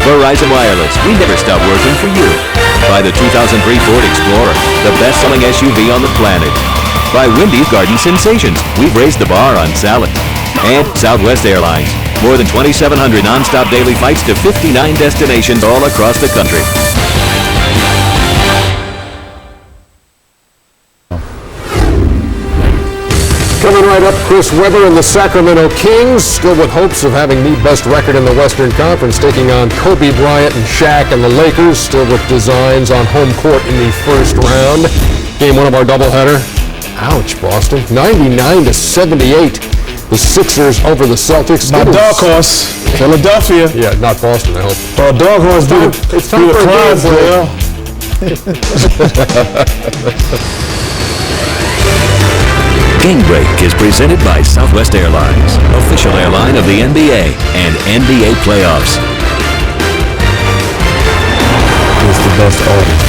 Verizon Wireless, we never stop working for you. By the 2003 Ford Explorer, the best-selling SUV on the planet. By Wendy's Garden Sensations, we've raised the bar on salad. And Southwest Airlines, more than 2,700 non-stop daily flights to 59 destinations all across the country. Coming right up, Chris Webber and the Sacramento Kings, still with hopes of having the best record in the Western Conference, taking on Kobe Bryant and Shaq and the Lakers, still with designs on home court in the first round. Game one of our doubleheader. Ouch, Boston. 99-78. The Sixers over the Celtics. My dog horse, Philadelphia. Yeah, not Boston, I hope. Well, dog horse beat the Clydesdale. Game Break is presented by Southwest Airlines, official airline of the NBA and NBA playoffs. It's the best audience.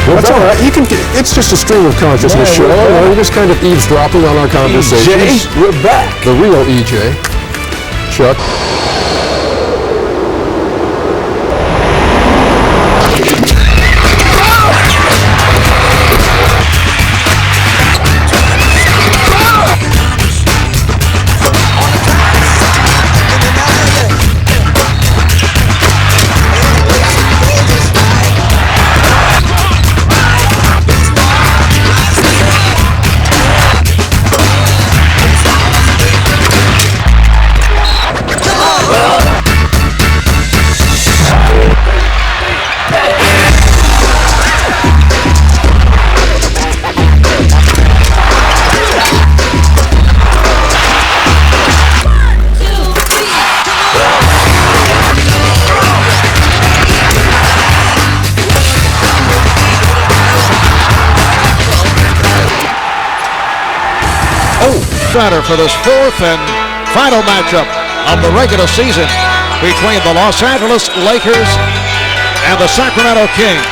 That's all right. You can. It's just a stream of consciousness show. You're just kind of eavesdropping on our conversations. EJ, we're back. The real EJ. Chuck. Center for this fourth and final matchup of the regular season between the Los Angeles Lakers and the Sacramento Kings.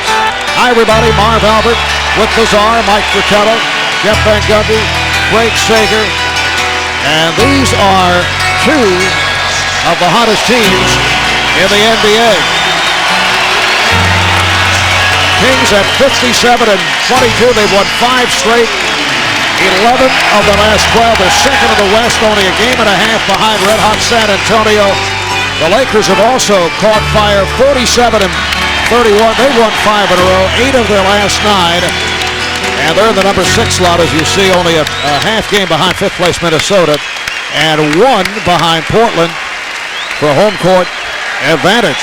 Hi everybody, Marv Albert with the Czar, Mike Fratello, Jeff Van Gundy, Craig Sager, and these are two of the hottest teams in the NBA. Kings at 57-22, they've won 5 straight. 11 of the last 12. They're second in the West, only a game and a half behind red-hot San Antonio. The Lakers have also caught fire, 47-31. They won 5 in a row, 8 of their last 9. And they're in the number 6 slot, as you see, only a half game behind 5th place Minnesota and 1 behind Portland for home court advantage.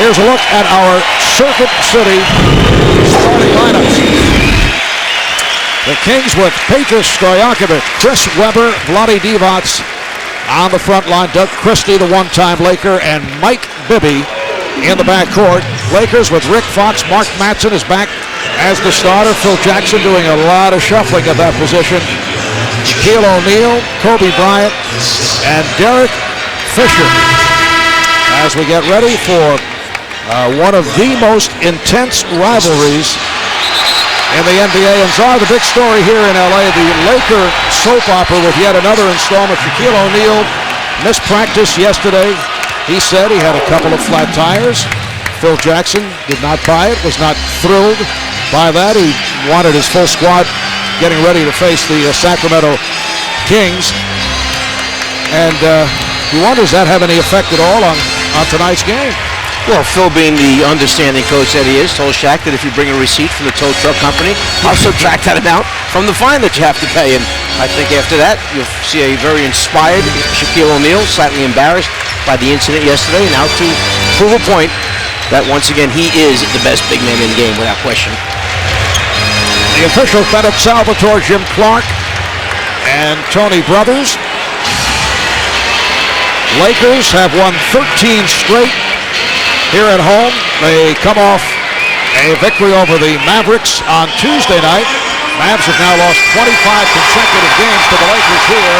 Here's a look at our Circuit City starting lineups. The Kings with Peter Stojakovic, Chris Webber, Vlade Divac on the front line, Doug Christie, the one-time Laker, and Mike Bibby in the backcourt. Lakers with Rick Fox, Mark Matson is back as the starter. Phil Jackson doing a lot of shuffling at that position. Shaquille O'Neal, Kobe Bryant, and Derek Fisher as we get ready for one of the most intense rivalries in the NBA. And Czar, the big story here in LA, the Laker soap opera with yet another installment. Shaquille O'Neal missed practice yesterday. He said he had a couple of flat tires. Phil Jackson did not buy it, was not thrilled by that. He wanted his full squad getting ready to face the Sacramento Kings. And he wonders, does that have any effect at all on tonight's game? Well, Phil, being the understanding coach that he is, told Shaq that if you bring a receipt from the tow truck company, I'll subtract that amount from the fine that you have to pay. And I think after that, you'll see a very inspired Shaquille O'Neal, slightly embarrassed by the incident yesterday, now to prove a point that once again he is the best big man in the game, without question. The official fed up Salvatore, Jim Clark, and Tony Brothers. Lakers have won 13 straight. Here at home, they come off a victory over the Mavericks on Tuesday night. Mavs have now lost 25 consecutive games to the Lakers here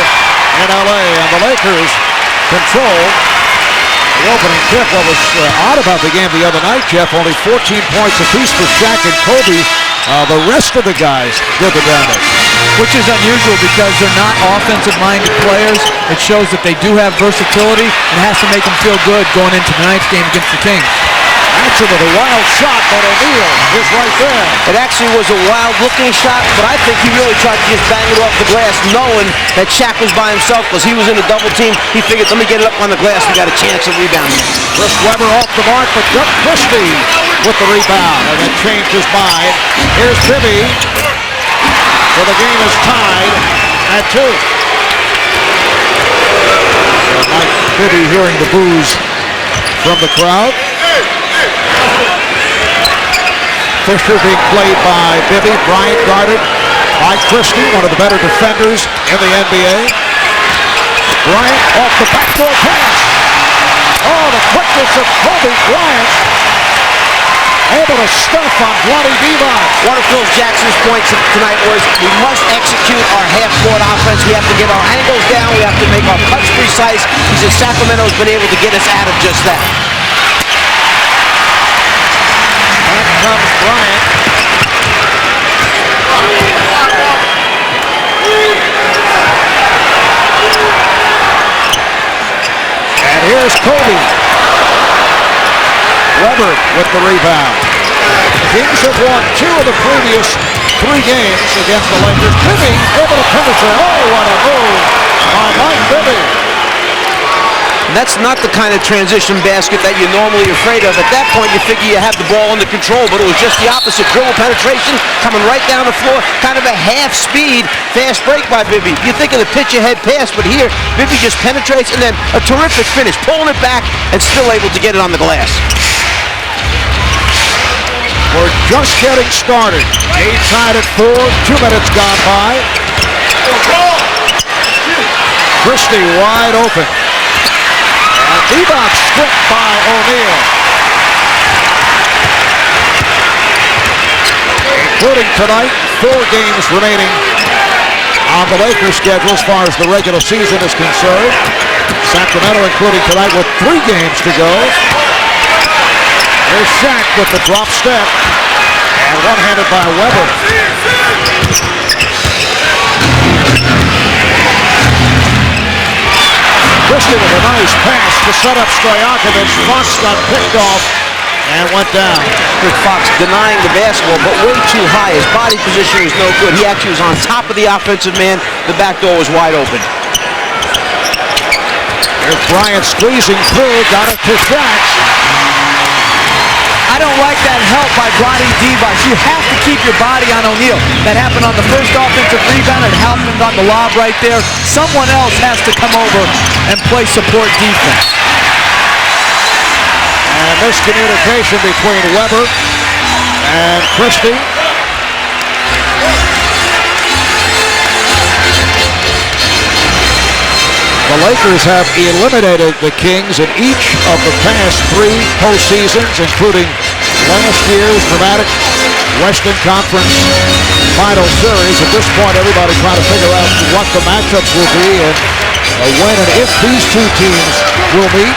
in LA, and the Lakers control the opening tip. What was odd about the game the other night, Jeff, only 14 points apiece for Shaq and Kobe. The rest of the guys did the damage. which is unusual because they're not offensive-minded players. It shows that they do have versatility and has to make them feel good going into tonight's game against the Kings. Answer with a wild shot, but O'Neal is right there. It actually was a wild-looking shot, but I think he really tried to just bang it off the glass, knowing that Shaq was by himself because he was in a double team. He figured, let me get it up on the glass. We got a chance of rebounding. Chris Webber off the mark, but Chuck Christie with the rebound, and then changed his mind. Here's Bibby, so the game is tied at 2. Mike Bibby hearing the boos from the crowd. Fisher being played by Bibby. Bryant guarded by Christie, one of the better defenders in the NBA. Bryant off the backdoor pass. Oh, the quickness of Kobe Bryant. Able to stuff on bloody Divac. One of Phil Jackson's points tonight was we must execute our half-court offense. We have to get our angles down. We have to make our cuts precise. He said Sacramento's been able to get us out of just that. Back comes Bryant. And here's Kobe. Webber with the rebound. The Kings have won 2 of the previous 3 games against the Lakers. Bibby able to penetrate. Oh, what a move by Mike Bibby. And that's not the kind of transition basket that you're normally afraid of. At that point, you figure you have the ball under control, but it was just the opposite. Dribble penetration, coming right down the floor, kind of a half-speed, fast break by Bibby. You think of the pitch-ahead pass, but here, Bibby just penetrates, and then a terrific finish, pulling it back, and still able to get it on the glass. We're just getting started. Game tied at 4, 2 minutes gone by. Christie wide open. And Divac stripped by O'Neal. Including tonight, 4 games remaining on the Lakers schedule as far as the regular season is concerned. Sacramento including tonight with 3 games to go. There's Shaq with the drop step. And one-handed by Webber. Christie with a nice pass to set up Stojakovic. Fox got picked off and went down. Fox denying the basketball, but way too high. His body position was no good. He actually was on top of the offensive man. The back door was wide open. There's Bryant squeezing through. Got it to Shaq. I don't like that help by Bronny Divac. You have to keep your body on O'Neal. That happened on the first offensive rebound. It happened on the lob right there. Someone else has to come over and play support defense. And miscommunication between Webber and Christie. The Lakers have eliminated the Kings in each of the past 3 postseasons, including last year's dramatic Western Conference Final Series. At this point, everybody trying to figure out what the matchups will be and when and if these 2 teams will meet.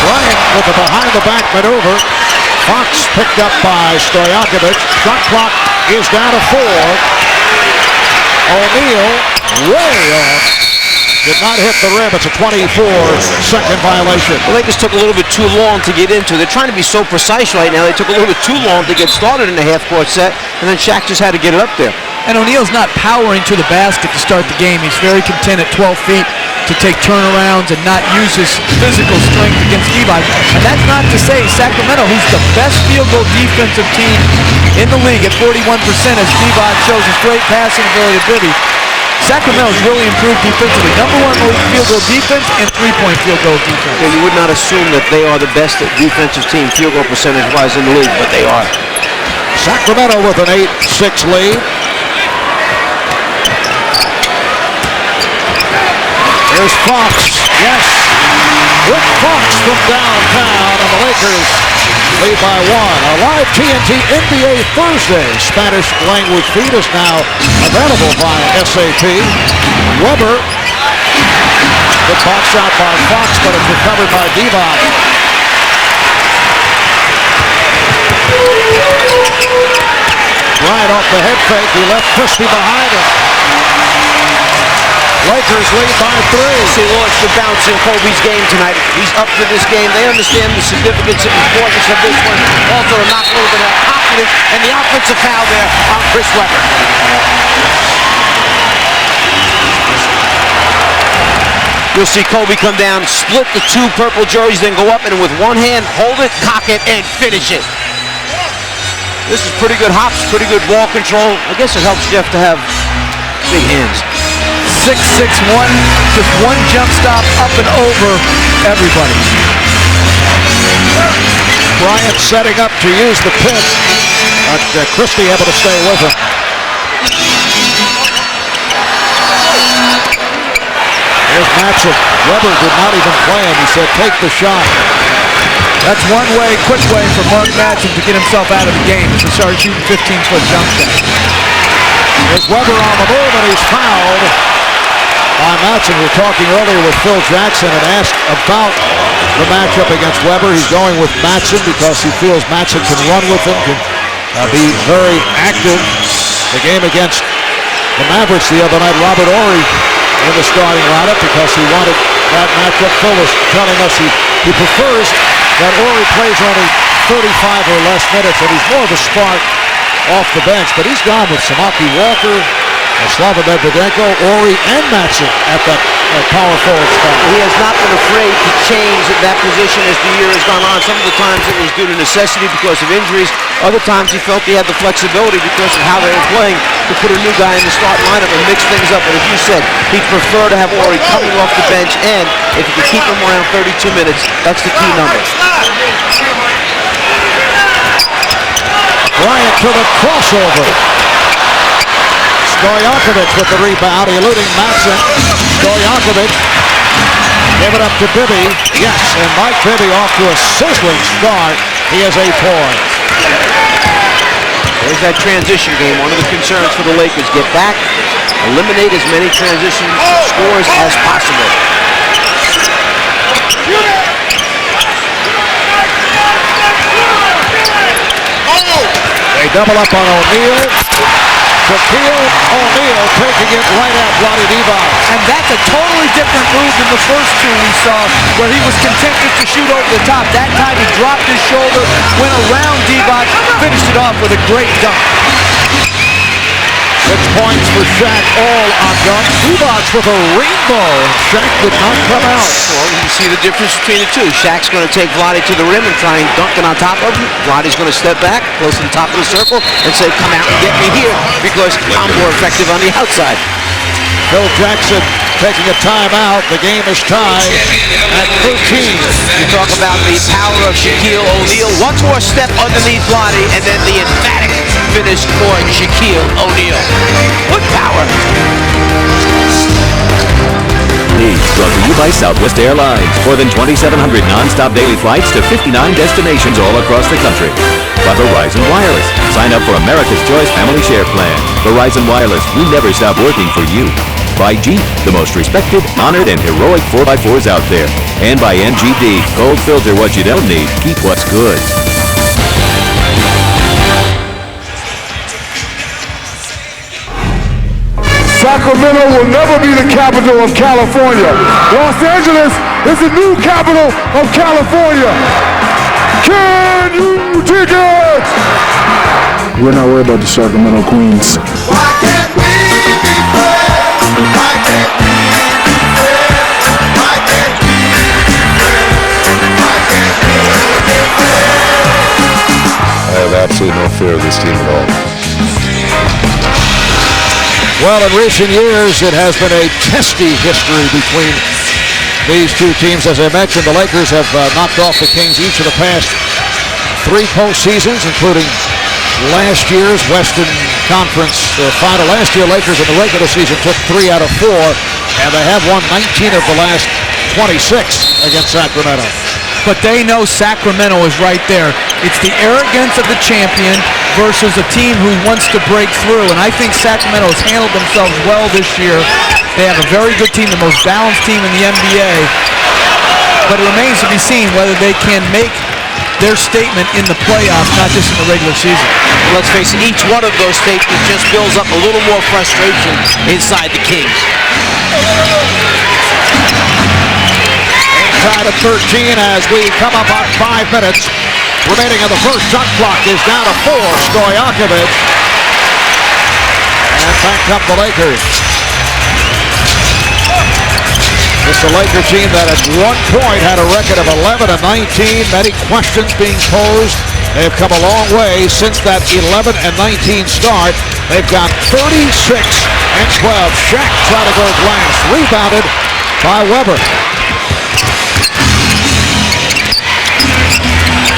Bryant with the behind-the-back maneuver. Fox picked up by Stojakovic. Shot clock is down to 4. O'Neal way off. Did not hit the rim. It's a 24-second violation. The Lakers took a little bit too long to get into. They're trying to be so precise right now. They took a little bit too long to get started in the half-court set, and then Shaq just had to get it up there. And O'Neal's not powering to the basket to start the game. He's very content at 12 feet to take turnarounds and not use his physical strength against Divac. And that's not to say Sacramento, who's the best field goal defensive team in the league at 41%, as Divac shows his great passing ability to Bibby. Sacramento's really improved defensively. Number 1 league field goal defense and 3-point field goal defense. Yeah, you would not assume that they are the best defensive team field goal percentage-wise in the league, but they are. Sacramento with an 8-6 lead. There's Fox. Yes. Rick Fox from downtown, and the Lakers lead by 1. A live TNT NBA Thursday Spanish language feed is now available via SAP. Webber. Good box shot by Fox, but it's recovered by Divac. Bryant off the head fake. He left Christie behind him. Lakers lead by 3. See, launched the bounce in Kobe's game tonight. He's up for this game. They understand the significance and importance of this one. Also to knock a little bit of confidence, and the offensive foul there on Chris Webber. You'll see Kobe come down, split the two purple jerseys, then go up and with one hand, hold it, cock it, and finish it. This is pretty good hops, pretty good ball control. I guess it helps Jeff to have big hands. 6'6", just one jump stop up and over everybody. Bryant setting up to use the pin, but Christie able to stay with him. Here's Matson. Webber did not even play him. He said, take the shot. That's one way, quick way for Mark Matson to get himself out of the game, is to start shooting 15-foot jump shots. Here's Webber on the move, and he's fouled by Matson. We were talking earlier with Phil Jackson and asked about the matchup against Webber. He's going with Matson because he feels Matson can run with him, can be very active. The game against the Mavericks the other night, Robert Horry in the starting lineup because he wanted that matchup. Phil was telling us he prefers that Horry plays only 35 or less minutes, and he's more of a spark off the bench. But he's gone with Samaki Walker, Slava Medvedenko, Horry, and Matson at that power forward spot. He has not been afraid to change that position as the year has gone on. Some of the times it was due to necessity because of injuries. Other times he felt he had the flexibility because of how they were playing to put a new guy in the starting lineup and mix things up. But as you said, he'd prefer to have Horry coming off the bench, and if you could keep him around 32 minutes, that's the key number. Bryant to the crossover. Stojakovic with the rebound, eluding Matson. Stojakovic give it up to Bibby. Yes, and Mike Bibby off to a sizzling start. He has 8 points. There's that transition game. One of the concerns for the Lakers, get back, eliminate as many transition scores as possible. They double up on O'Neal. Shaquille O'Neal taking it right at Vlade Divac. And that's a totally different move than the first two we saw, where he was content just to shoot over the top. That time he dropped his shoulder, went around Divac, finished it off with a great dunk. 6 points for Shaq, all on dunk. Divac with a rainbow. Shaq did not come out. Well, you see the difference between the two. Shaq's going to take Vlade to the rim and try and dunk it on top of him. Vlade's going to step back, close to the top of the circle, and say, come out and get me here because I'm more effective on the outside. Phil Jackson taking a timeout. The game is tied at 13. You talk about the power of Shaquille O'Neal. One more step underneath Vlade, and then the emphatic finish for Shaquille O'Neal. What power! News brought to you by Southwest Airlines. More than 2,700 non-stop daily flights to 59 destinations all across the country. By Verizon Wireless. Sign up for America's Choice Family Share Plan. Verizon Wireless, we never stop working for you. By Jeep, the most respected, honored, and heroic 4x4s out there. And by MGD, cold filter what you don't need, keep what's good. Sacramento will never be the capital of California. Los Angeles is the new capital of California. Can you dig it? We're not worried about the Sacramento Queens. Why can't we be friends? Why can't we be friends? Why can't we be friends? Why can't we be friends? I have absolutely no fear of this team at all. Well, in recent years, it has been a testy history between these two teams. As I mentioned, the Lakers have knocked off the Kings each of the past 3 postseasons, including last year's Western Conference final. Last year, Lakers in the regular season took 3 out of 4, and they have won 19 of the last 26 against Sacramento. But they know Sacramento is right there. It's the arrogance of the champion versus a team who wants to break through. And I think Sacramento has handled themselves well this year. They have a very good team, the most balanced team in the NBA. But it remains to be seen whether they can make their statement in the playoffs, not just in the regular season. let's face it, each one of those statements just builds up a little more frustration inside the Kings. Tied at 13 as we come up on 5 minutes remaining in the first. Shot clock is down to 4. Stojakovic. And back up the Lakers. It's the Laker team that at one point had a record of 11-19. Many questions being posed. They've come a long way since that 11-19 start. They've gone 36-12. Shaq trying to go glass. Rebounded by Webber.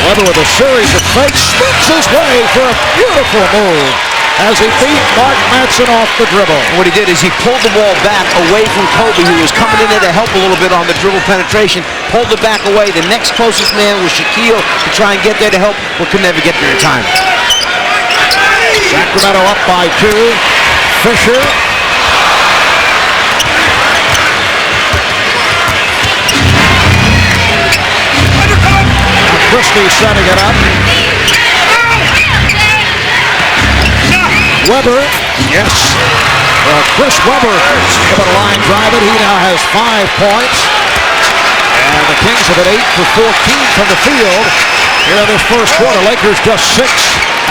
Webber with a series of fakes, spins his way for a beautiful move as he beat Mark Madsen off the dribble. What he did is he pulled the ball back away from Kobe, who was coming in there to help a little bit on the dribble penetration, pulled it back away. The next closest man was Shaquille to try and get there to help, but could never get there in time. Sacramento up by 2. Fisher. Christie setting it up. Webber, yes. Chris Webber with a line drive it. He now has 5 points. And the Kings have been 8 for 14 from the field here in this first quarter. Lakers just 6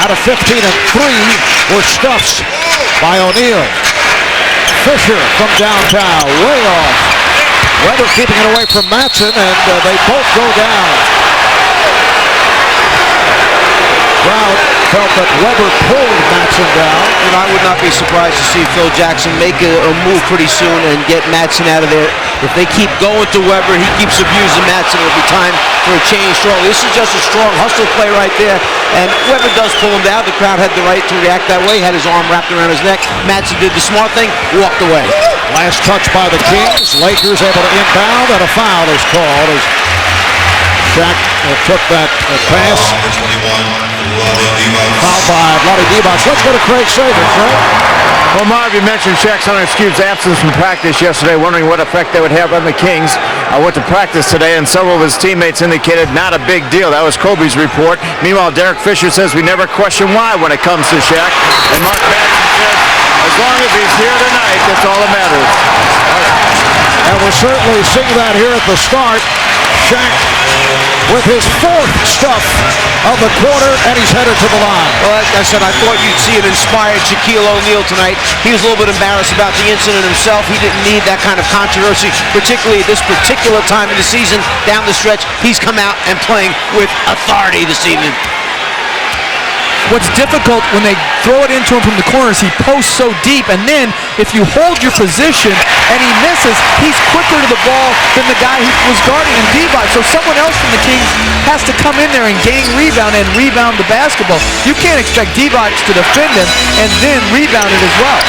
out of 15, and 3 were stuffs by O'Neal. Fisher from downtown, way off. Webber keeping it away from Madsen, and they both go down. Crowd felt that Webber pulled Madsen down. And I would not be surprised to see Phil Jackson make a move pretty soon and get Madsen out of there. If they keep going to Webber, he keeps abusing Madsen. It'll be time for a change shortly. This is just a strong hustle play right there. And Webber does pull him down. The crowd had the right to react that way. Had his arm wrapped around his neck. Madsen did the smart thing, walked away. Last touch by the Kings. Lakers able to inbound, and a foul is called as Shaq took that pass. Foul by Vlade Divac. Let's go to Craig Sager. Craig? Well, Marv, you mentioned Shaq's unexcused absence from practice yesterday, wondering what effect that would have on the Kings. I went to practice today, and several of his teammates indicated not a big deal. That was Kobe's report. Meanwhile, Derek Fisher says we never question why when it comes to Shaq. And Mark Madsen says, as long as he's here tonight, that's all that matters. And we're certainly seeing that here at the start. Shaq with his 4th stuff of the quarter, and he's headed to the line. Well, like I said, I thought you'd see an inspired Shaquille O'Neal tonight. He was a little bit embarrassed about the incident himself. He didn't need that kind of controversy, particularly at this particular time of the season. Down the stretch, he's come out and playing with authority this evening. What's difficult when they throw it into him from the corners, he posts so deep, and then if you hold your position and he misses, he's quicker to the ball than the guy who was guarding him, Divac. So someone else from the Kings has to come in there and gain rebound and rebound the basketball. You can't expect Divac to defend him and then rebound it as well.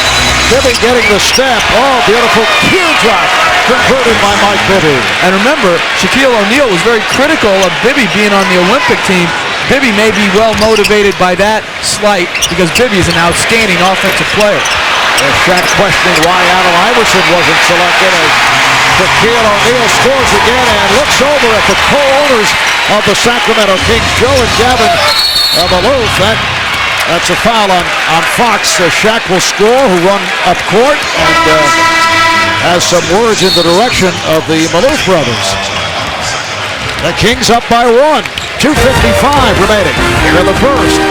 Bibby getting the step. Oh, beautiful teardrop converted by Mike Bibby. And remember, Shaquille O'Neal was very critical of Bibby being on the Olympic team. Bibby may be well motivated by that slight because Bibby is an outstanding offensive player. And Shaq questioning why Allen Iverson wasn't selected as Shaquille O'Neal scores again and looks over at the co-owners of the Sacramento Kings, Joe and Gavin Maloof. That's a foul on Fox. Shaq will score, who run up court, and has some words in the direction of the Maloof brothers. The Kings up by 1. 2:55 remaining here in the first.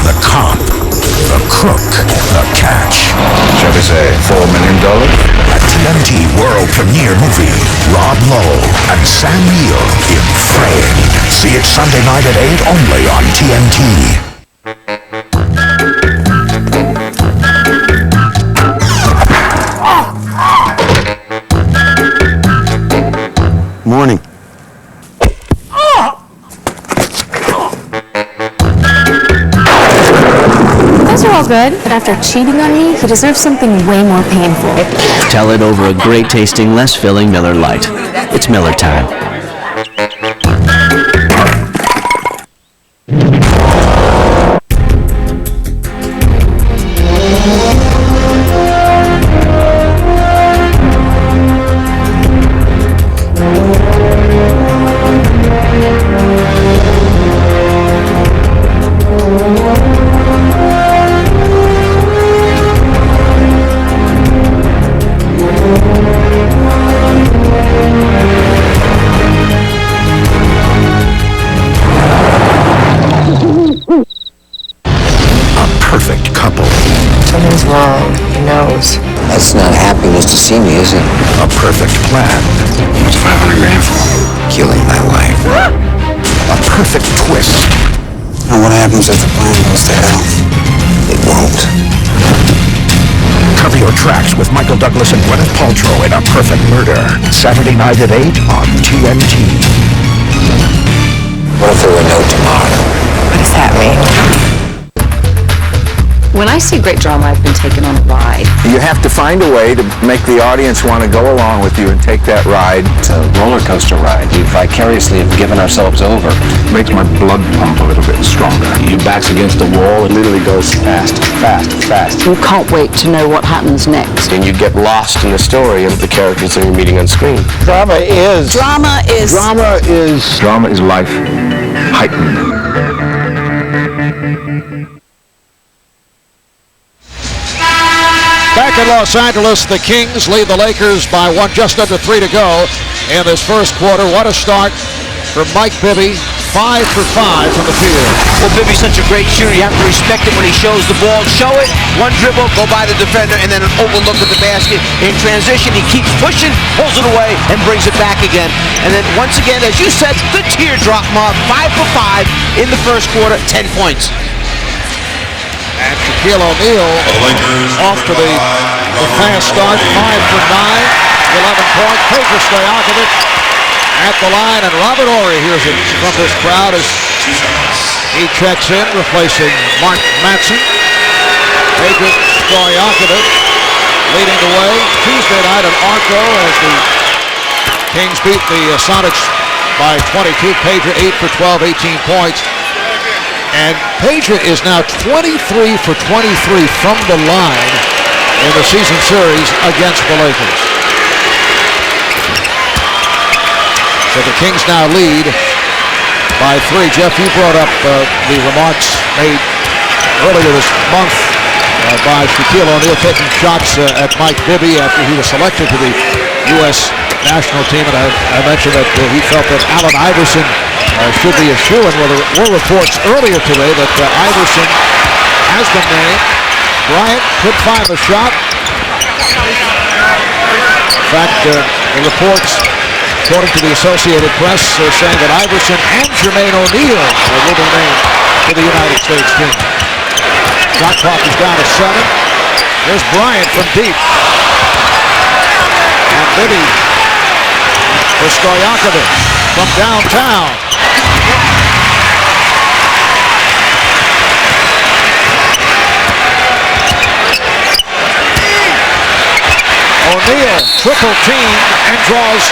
The cop, the crook, the catch. Shall we say $4 million? A TNT world premiere movie. Rob Lowe and Sam Neill in Framed. See it Sunday night at 8 only on TNT. Morning. Those are all good, but after cheating on me, he deserves something way more painful. Tell it over a great tasting, less filling Miller Lite. It's Miller time. Something's wrong. He knows. That's not happiness to see me, is it? A perfect plan. What's 500 grand for? Killing my wife. A perfect twist. And what happens if the plan goes to hell? It won't. Cover your tracks with Michael Douglas and Gwyneth Paltrow in A Perfect Murder. Saturday night at 8 on TNT. What if there were no tomorrow? What does that mean? When I see great drama, I've been taken on a ride. You have to find a way to make the audience want to go along with you and take that ride. It's a roller coaster ride. We vicariously have given ourselves over. Makes my blood pump a little bit stronger. Your back's against the wall. It literally goes fast, fast, fast. You can't wait to know what happens next. And you get lost in the story of the characters that you're meeting on screen. Drama is Life heightened. Back in Los Angeles, the Kings lead the Lakers by one, just under 3 to go in this first quarter. What a start for Mike Bibby. 5 for 5 from the field. Well, Bibby's such a great shooter. You have to respect it when he shows the ball. Show it, one dribble, go by the defender, and then an overlook at the basket. In transition, he keeps pushing, pulls it away, and brings it back again. And then once again, as you said, the teardrop mark, 5 for 5 in the first quarter, 10 points. And Shaquille O'Neal off to the fast start, 5 for 9, 11 points. Pedro Stojakovic at the line, and Robert Horry hears it from this crowd as he checks in, replacing Mark Matson. Pedro Stojakovic leading the way. Tuesday night at Arco as the Kings beat the Sonics by 22. Pedro 8 for 12, 18 points. And Pedro is now 23 for 23 from the line in the season series against the Lakers. So the Kings now lead by 3. Jeff, you brought up the remarks made earlier this month by Shaquille O'Neal taking shots at Mike Bibby after he was selected to the U.S. national team. And I mentioned that he felt that Allen Iverson should be a shoo-in. Well, there were reports earlier today that Iverson has been named. Bryant could find the shot. In fact, the reports, according to the Associated Press, saying that Iverson and Jermaine O'Neal will be named to the United States team. Shot clock is down to 7. There's Bryant from deep. And Bibby for Stojakovic from downtown. O'Neal triple team and draws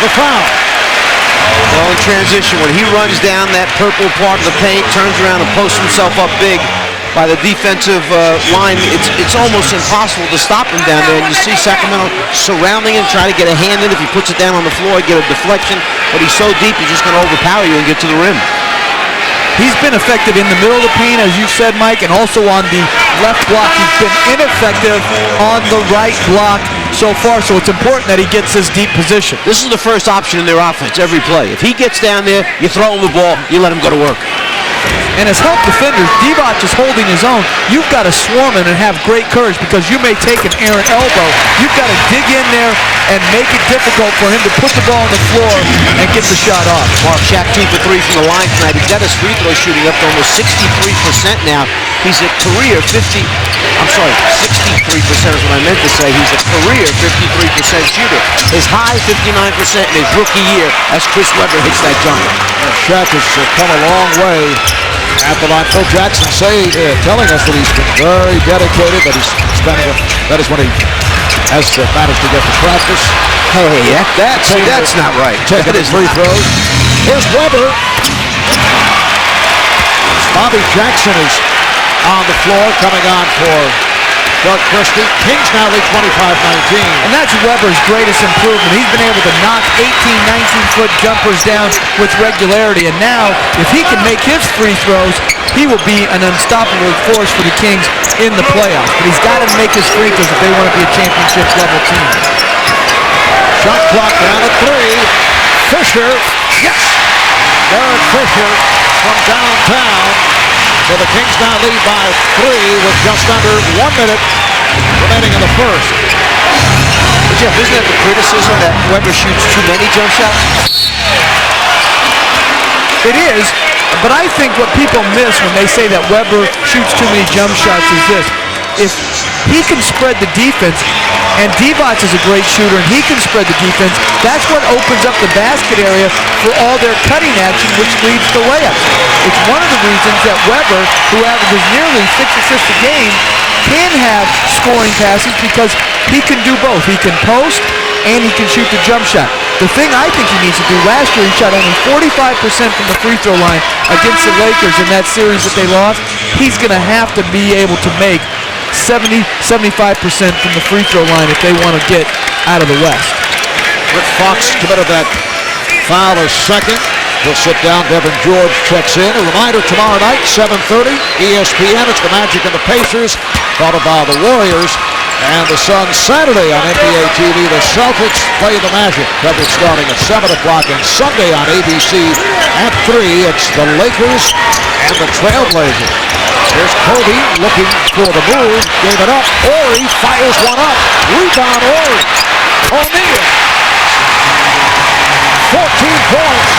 the foul. Well, in transition, when he runs down that purple part of the paint, turns around and posts himself up big by the defensive line, it's almost impossible to stop him down there. And you see Sacramento surrounding him, trying to get a hand in. If he puts it down on the floor, get a deflection. But he's so deep, he's just going to overpower you and get to the rim. He's been effective in the middle of the paint, as you said, Mike, and also on the left block. He's been ineffective on the right block so far, so it's important that he gets his deep position. This is the first option in their offense every play. If he gets down there, you throw him the ball, you let him go to work. And as help defenders, Divac is holding his own. You've got to swarm him and have great courage because you may take an errant elbow. You've got to dig in there and make it difficult for him to put the ball on the floor and get the shot off. Well, Shaq 2 for 3 from the line tonight. He's got his free throw shooting up to almost 63% now. He's a career 63% is what I meant to say. He's a career 53% shooter. His high 59% in his rookie year as Chris Webber hits that jumper. Shaq has come a long way at the line. Phil Jackson telling us that he's been very dedicated, that he's spending that is when he has managed to get to practice. Hey, that's not right. Taking his free throws. Here's Webber. Bobby Jackson is on the floor, coming on for Doug Christie. Kings now lead 25-19. And that's Webber's greatest improvement. He's been able to knock 18, 19-foot jumpers down with regularity. And now, if he can make his free throws, he will be an unstoppable force for the Kings in the playoffs. But he's got to make his free throws if they want to be a championship-level team. Shot clock down at 3. Fisher, yes! Derek Fisher from downtown So the Kings now lead by 3 with just under 1 minute remaining in the first. But Jeff, isn't that the criticism that Webber shoots too many jump shots? It is, but I think what people miss when they say that Webber shoots too many jump shots is this. If he can spread the defense, and Divac is a great shooter, and he can spread the defense, that's what opens up the basket area for all their cutting action, which leads to layups. It's one of the reasons that Webber, who averages nearly 6 assists a game, can have scoring passes because he can do both. He can post, and he can shoot the jump shot. The thing I think he needs to do, last year he shot only 45% from the free throw line against the Lakers in that series that they lost. He's going to have to be able to make 70-75% from the free throw line if they want to get out of the West. Rick Fox committed that foul as second. He'll sit down. Devin George checks in. A reminder, tomorrow night, 7:30, ESPN. It's the Magic and the Pacers, followed by the Warriors and the Suns. Saturday on NBA TV, the Celtics play the Magic. Coverage starting at 7 o'clock. And Sunday on ABC at 3, it's the Lakers and the Trailblazers. Here's Kobe looking for the move. Gave it up. Ori fires one up. Rebound Ori. O'Neal. 14 points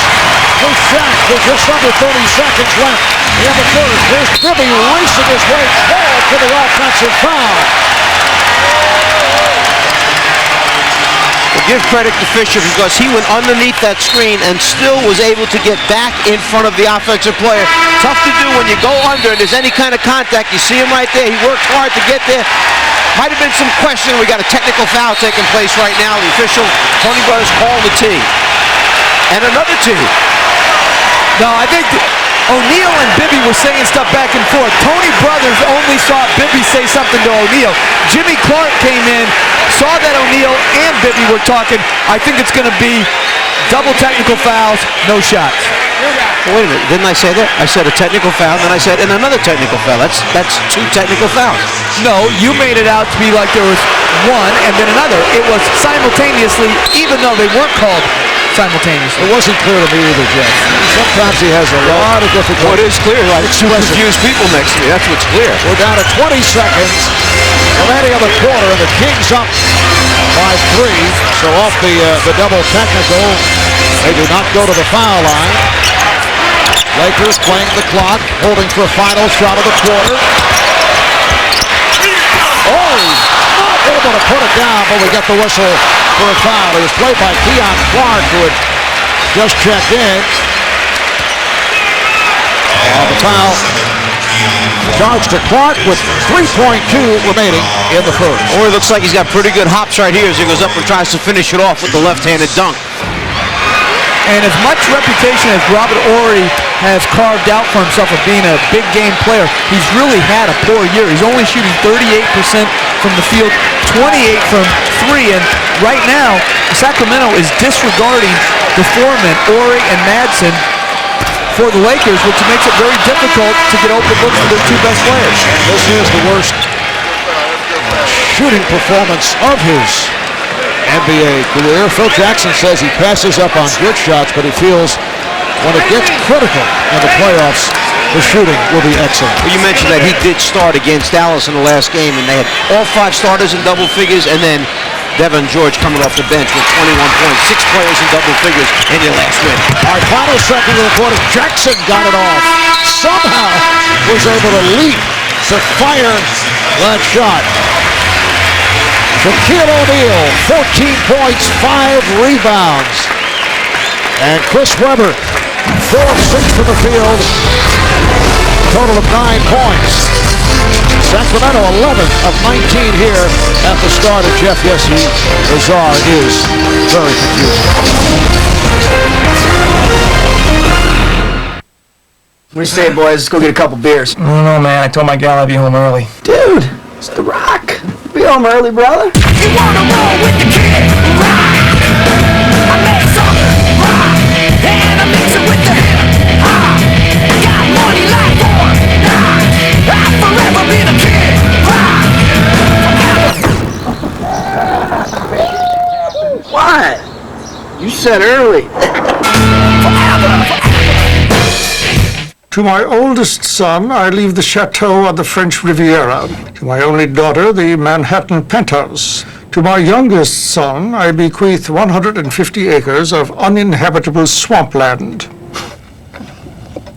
for Shaq with just under 30 seconds left in the first. Here's Bibby racing his way forward to the offensive foul. Well, give credit to Fisher because he went underneath that screen and still was able to get back in front of the offensive player. Tough to do when you go under and there's any kind of contact. You see him right there. He worked hard to get there. Might have been some question. We got a technical foul taking place right now. The official, Tony Brothers, called the tee. And another tee. No, I think O'Neal and Bibby were saying stuff back and forth. Tony Brothers only saw Bibby say something to O'Neal. Jimmy Clark came in, saw that O'Neal and Bibby were talking. I think it's going to be double technical fouls, no shots. Well, wait a minute, didn't I say that? I said a technical foul, then I said and another technical foul. That's 2 technical fouls. No, you made it out to be like there was one and then another. It was simultaneously, even though they weren't called simultaneously. It wasn't clear to me either, Jeff. Sometimes he has a lot of difficulty. Well, it is clear. Like two confused people next to me. That's what's clear. We're down to 20 seconds remaining of the quarter, and the Kings up by 3. So off the double technical, they do not go to the foul line. Lakers playing the clock, holding for a final shot of the quarter. Oh, not able to put it down, but we get the whistle for a foul. It was played by Keon Clark, who had just checked in. And the foul charged to Clark with 3.2 remaining in the first. Or it looks like he's got pretty good hops right here as he goes up and tries to finish it off with the left-handed dunk. And as much reputation as Robert Horry has carved out for himself of being a big game player, he's really had a poor year. He's only shooting 38% from the field, 28 from 3, and right now, Sacramento is disregarding the foremen, Horry and Madsen, for the Lakers, which makes it very difficult to get open looks for their 2 best players. This is the worst shooting performance of his NBA career. Phil Jackson says he passes up on good shots, but he feels when it gets critical in the playoffs, the shooting will be excellent. Well, you mentioned that he did start against Dallas in the last game, and they had all 5 starters in double figures, and then Devin George coming off the bench with 21 points, 6 players in double figures in their last win. Our final second of the quarter, Jackson got it off. Somehow was able to leap to fire that shot. Shaquille O'Neal, 14 points, 5 rebounds. And Chris Webber, 4 of 6 from the field, total of 9 points. Sacramento, 11 of 19 here at the start of Jeff. Yes, Lazar is very confusing. What do you say, boys? Let's go get a couple beers. I don't know, man. I told my gal I'd be home early. Dude, it's The Rock. Be home early, brother. You wanna roll with the kid? Rock. I made some rock, and I mix it with the hip hop. Got money like one. I've forever been a kid. Rock. What? You said early. Forever. To my oldest son, I leave the chateau on the French Riviera. To my only daughter, the Manhattan penthouse. To my youngest son, I bequeath 150 acres of uninhabitable swampland.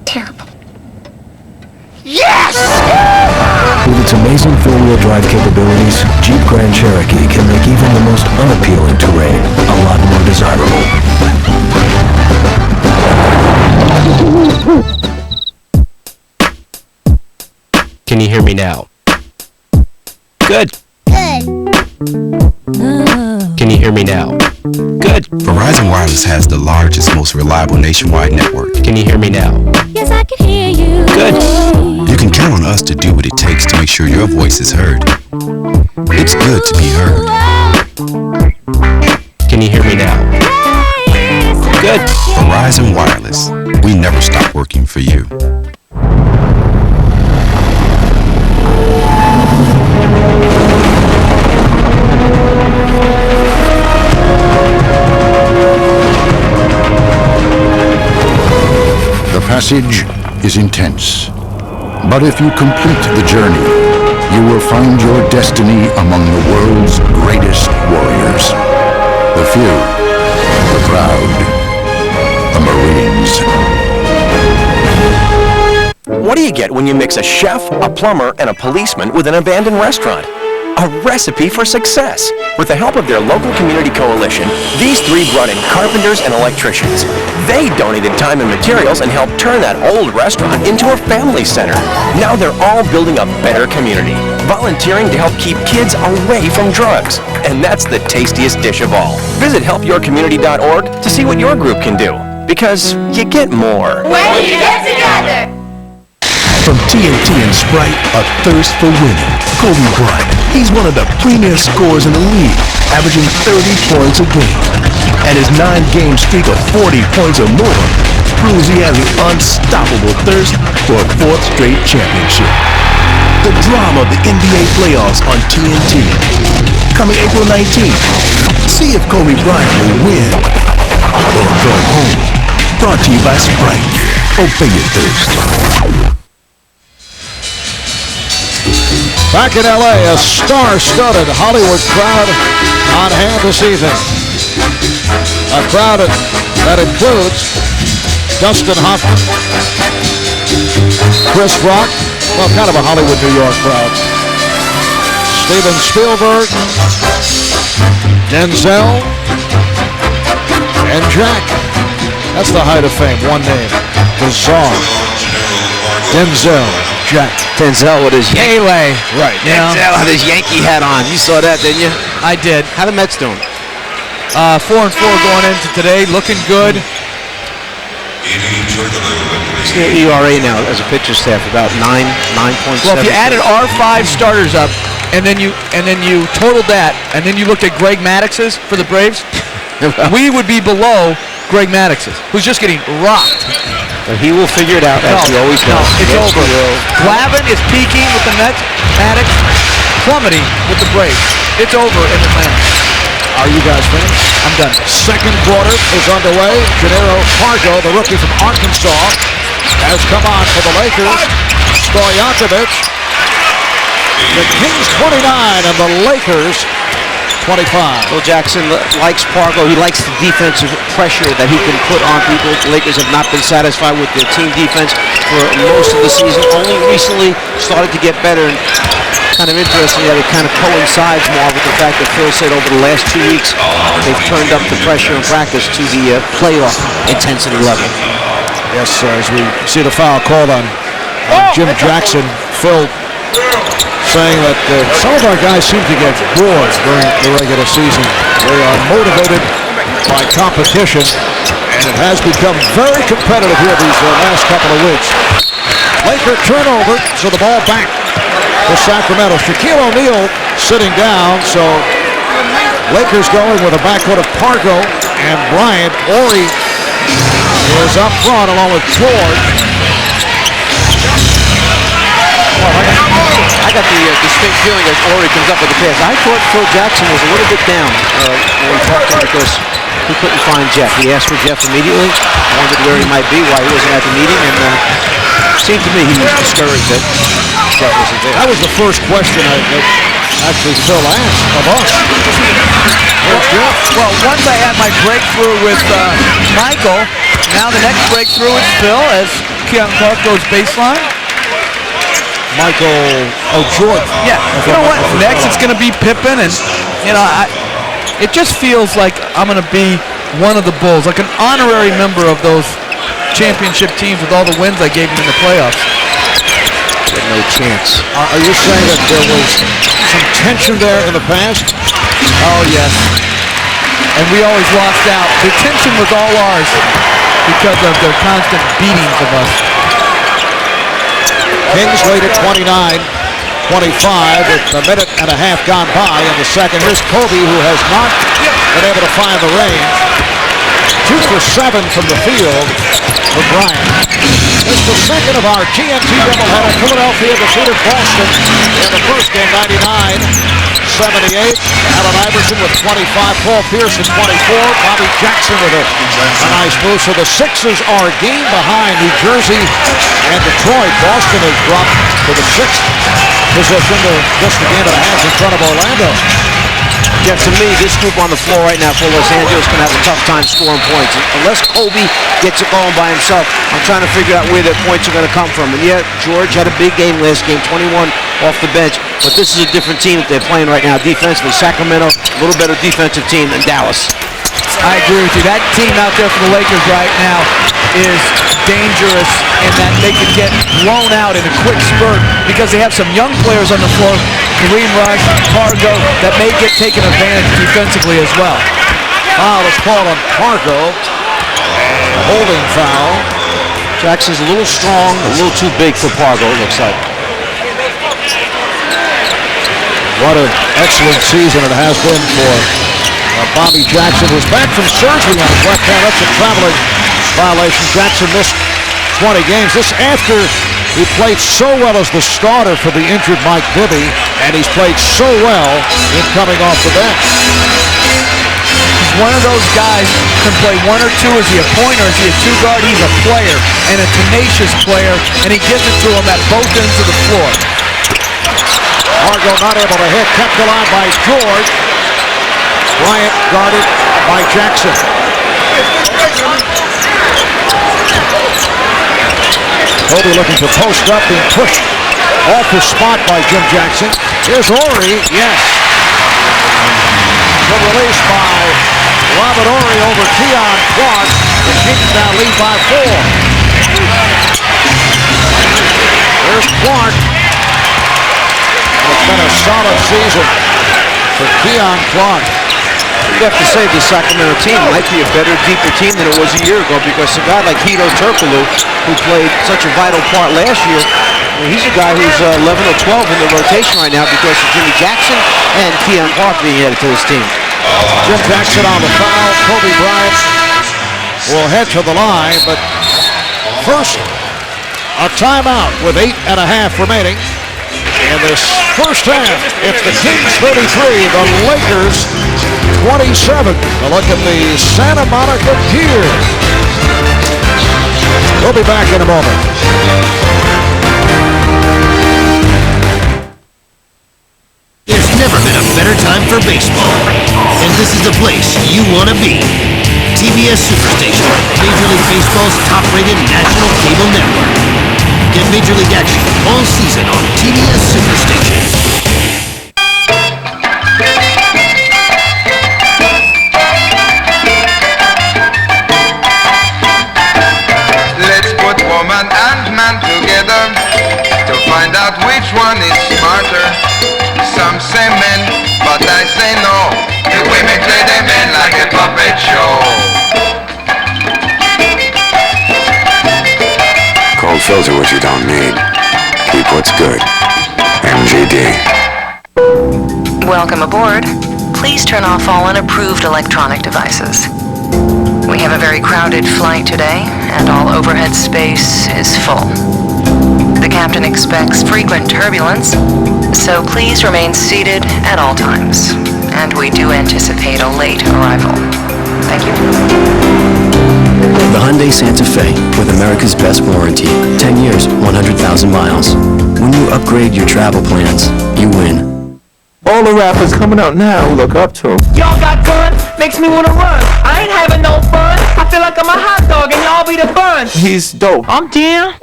Terrible. Yes! With its amazing four-wheel drive capabilities, Jeep Grand Cherokee can make even the most unappealing terrain a lot more desirable. Can you hear me now? Good. Can you hear me now? Good. Verizon Wireless has the largest, most reliable nationwide network. Can you hear me now? Yes, I can hear you. Good. You can count on us to do what it takes to make sure your voice is heard. It's good to be heard. Can you hear me now? Good. Verizon Wireless. We never stop working for you. The passage is intense, but if you complete the journey, you will find your destiny among the world's greatest warriors. The few, the proud, the Marines. What do you get when you mix a chef, a plumber, and a policeman with an abandoned restaurant? A recipe for success. With the help of their local community coalition, these three brought in carpenters and electricians. They donated time and materials and helped turn that old restaurant into a family center. Now they're all building a better community, volunteering to help keep kids away from drugs. And that's the tastiest dish of all. Visit helpyourcommunity.org to see what your group can do. Because you get more When you get together. From TNT and Sprite, a thirst for winning. Kobe Bryant, he's one of the premier scorers in the league, averaging 30 points a game. And his 9-game streak of 40 points or more proves he has an unstoppable thirst for a 4th straight championship. The drama of the NBA playoffs on TNT. Coming April 19th. See if Kobe Bryant will win or go home. Brought to you by Sprite. Obey your thirst. Back in L.A., a star-studded Hollywood crowd on hand this evening. A crowd that includes Dustin Hoffman, Chris Rock, well, kind of a Hollywood, New York crowd. Steven Spielberg, Denzel, and Jack. That's the height of fame, one name. Bizarre. Denzel. Jack. Denzel with his Pele. Right. Yeah. Denzel had his Yankee hat on. You saw that, didn't you? I did. How the Mets doing? 4-4 going into today, looking good. What's their ERA now as a pitcher staff? About 9.7. Well, if you added our 5 starters up, and then you totaled that, and then you looked at Greg Maddox's for the Braves, we would be below Greg Maddox's, who's just getting rocked. But he will figure it out as he always does. It's over. Glavine is peaking with the Mets. Maddox plummeting with the Braves. It's over in Atlanta. Are you guys finished? I'm done. Second quarter is underway. Gennaro Pargo, the rookie from Arkansas, has come on for the Lakers. Stojakovic. The Kings 29 and the Lakers 25. Phil Jackson likes Pargo. He likes the defensive pressure that he can put on people. The Lakers have not been satisfied with their team defense for most of the season. Only recently started to get better. And kind of interesting that it kind of coincides more with the fact that Phil said over the last 2 weeks they've turned up the pressure in practice to the playoff intensity level. Yes, as we see the foul called on Jim Jackson, Phil saying that some of our guys seem to get bored during the regular season. They are motivated by competition, and it has become very competitive here these last couple of weeks. Laker turnover, so the ball back to Sacramento. Shaquille O'Neal sitting down, so Lakers going with a backcourt of Pargo and Bryant. Ori is up front along with George. I got the distinct feeling as Ori comes up with the pass. I thought Phil Jackson was a little bit down when we talked to him because he couldn't find Jeff. He asked for Jeff immediately, wondered where he might be, why he wasn't at the meeting, and it seemed to me he was discouraged that Jeff wasn't there. That was the first question that actually Phil asked of us. Where's Jeff? Well, once I had my breakthrough with Michael, now the next breakthrough is Phil as Keon Clark goes baseline. Jordan. Yeah, you know what? Next it's going to be Pippen, and it just feels like I'm going to be one of the Bulls, like an honorary member of those championship teams with all the wins I gave them in the playoffs. No chance. Are you saying that there was some tension there in the past? Oh, yes. And we always lost out. The tension was all ours because of their constant beatings of us. Kings lead at 29-25 with a minute and a half gone by in the second. Here's Kobe, who has not been able to find the range. 2 for 7 from the field for Bryant. It's the second of our TNT doubleheader. Philadelphia defeated Boston in the first game, 99-78. Allen Iverson with 25, Paul Pierce with 24, Bobby Jackson with a nice move. So the Sixers are a game behind New Jersey and Detroit. Boston has dropped to the 6th position to just a game and a half in front of Orlando. Jeff, to me, this group on the floor right now for Los Angeles is going to have a tough time scoring points. Unless Kobe gets it going by himself, I'm trying to figure out where their points are going to come from. And yeah, George had a big game last game, 21 off the bench. But this is a different team that they're playing right now defensively. Sacramento, a little better defensive team than Dallas. I agree with you. That team out there for the Lakers right now is dangerous in that they could get blown out in a quick spurt because they have some young players on the floor, Kareem Rush, Fargo, that may get taken advantage defensively as well. Foul is called on Fargo. A holding foul. Jackson's a little strong, a little too big for Fargo, it looks like. What an excellent season it has been for Bobby Jackson, who's back from surgery on his left hand. That's a traveling violation. Jackson missed 20 games. This after he played so well as the starter for the injured Mike Bibby, and he's played so well in coming off the bench. He's one of those guys who can play 1 or 2. Is he a point or is he a 2 guard? He's a player, and a tenacious player, and he gives it to him at both ends of the floor. Fargo not able to hit, kept alive by George. Bryant guarded by Jackson. Kobe looking to post up, being pushed off his spot by Jim Jackson. Here's Horry, yes. Good release by Robert Horry over Keon Clark. The Kings now lead by 4. Here's Clark. It's been a solid season for Keon Clark. You have to say the Sacramento team might be a better, deeper team than it was a year ago because a guy like Hito Turkoglu, who played such a vital part last year, he's a guy who's 11 or 12 in the rotation right now because of Jimmy Jackson and Keon Clark being added to his team. Jim Jackson on the foul. Kobe Bryant will head to the line, but first, a timeout with 8.5 remaining. In this first half, it's the Kings 33, the Lakers 27. A look at the Santa Monica Pier. We'll be back in a moment. There's never been a better time for baseball, and this is the place you want to be. TBS Superstation, Major League Baseball's top-rated national cable network. Get Major League action all season on TBS Superstation. Let's put woman and man together to find out which one is smarter. Some say men, but I say no. The women play the men like a puppet show. Cold filter what you don't need. Keep what's good. MGD. Welcome aboard. Please turn off all unapproved electronic devices. We have a very crowded flight today, and all overhead space is full. The captain expects frequent turbulence, so please remain seated at all times. And we do anticipate a late arrival. Thank you. The Hyundai Santa Fe, with America's best warranty. 10 years, 100,000 miles. When you upgrade your travel plans, you win. All the rappers coming out now look up to him. Y'all got fun? Makes me wanna run. I ain't having no fun. I feel like I'm a hot dog and y'all be the bun. He's dope. I'm down.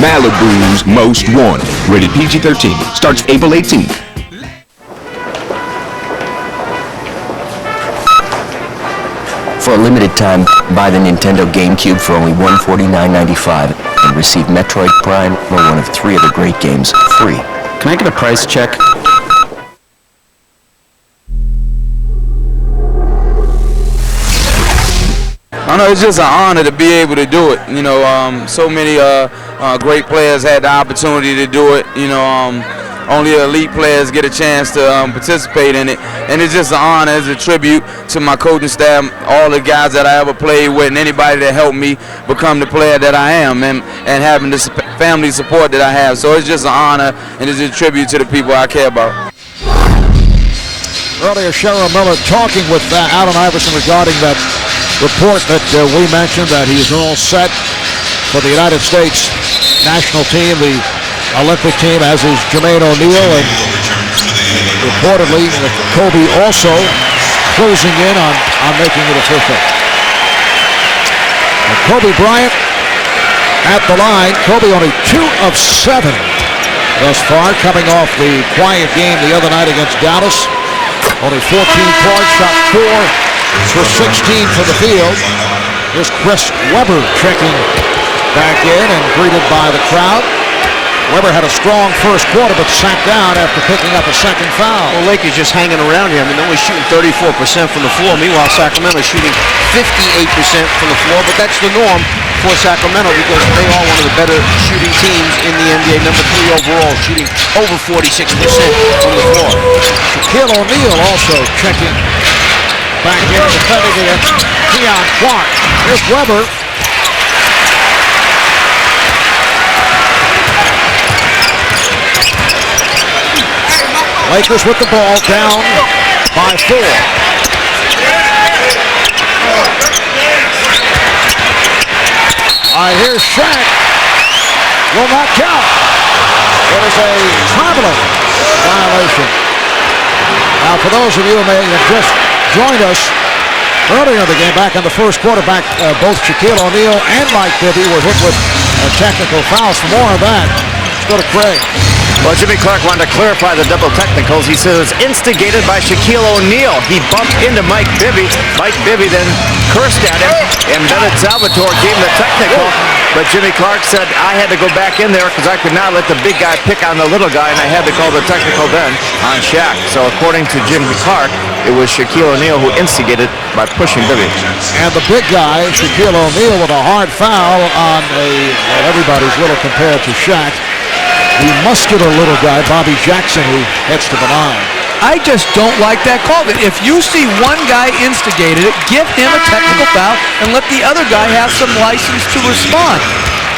Malibu's Most Wanted. Rated PG-13. Starts April 18th. For a limited time, buy the Nintendo GameCube for only $149.95 and receive Metroid Prime or one of 3 other great games free. Can I get a price check? I know it's just an honor to be able to do it. You know, so many great players had the opportunity to do it. You know, only elite players get a chance to participate in it, and it's just an honor as a tribute to my coaching staff, all the guys that I ever played with, and anybody that helped me become the player that I am, and having the family support that I have. So it's just an honor, and it's a tribute to the people I care about. Earlier, Cheryl Miller talking with Allen Iverson regarding that report that we mentioned, that he's all set for the United States national team, the Olympic team, as is Jermaine O'Neal, and reportedly Kobe also closing in on making it official. And Kobe Bryant at the line. Kobe only 2 of 7 thus far, coming off the quiet game the other night against Dallas. Only 14 points, shot 4 for 16 from the field. Here's Chris Webber checking back in and greeted by the crowd. Webber had a strong first quarter, but sat down after picking up a second foul. Well, Lakers just hanging around here. I mean, they're only shooting 34% from the floor. Meanwhile, Sacramento is shooting 58% from the floor, but that's the norm for Sacramento because they are one of the better shooting teams in the NBA. Number 3 overall, shooting over 46% from the floor. Shaquille O'Neal also checking back in, defending against Keon Clark. Here's Webber. Lakers with the ball, down by 4. Here's Shaq. Will not count. It is a traveling violation. Now, for those of you who may have just joined us earlier in the game, back in the first quarter, both Shaquille O'Neal and Mike Bibby were hit with technical fouls. For more on that, let's go to Craig. Well, Jimmy Clark wanted to clarify the double technicals. He says it's instigated by Shaquille O'Neal. He bumped into Mike Bibby. Mike Bibby then cursed at him, and Bennett Salvatore gave him the technical. But Jimmy Clark said, I had to go back in there because I could not let the big guy pick on the little guy, and I had to call the technical then on Shaq. So according to Jimmy Clark, it was Shaquille O'Neal who instigated by pushing Bibby. And the big guy, Shaquille O'Neal, with a hard foul on everybody's little compared to Shaq. The muscular little guy, Bobby Jackson, who heads to the line. I just don't like that call. If you see one guy instigated it, give him a technical foul and let the other guy have some license to respond.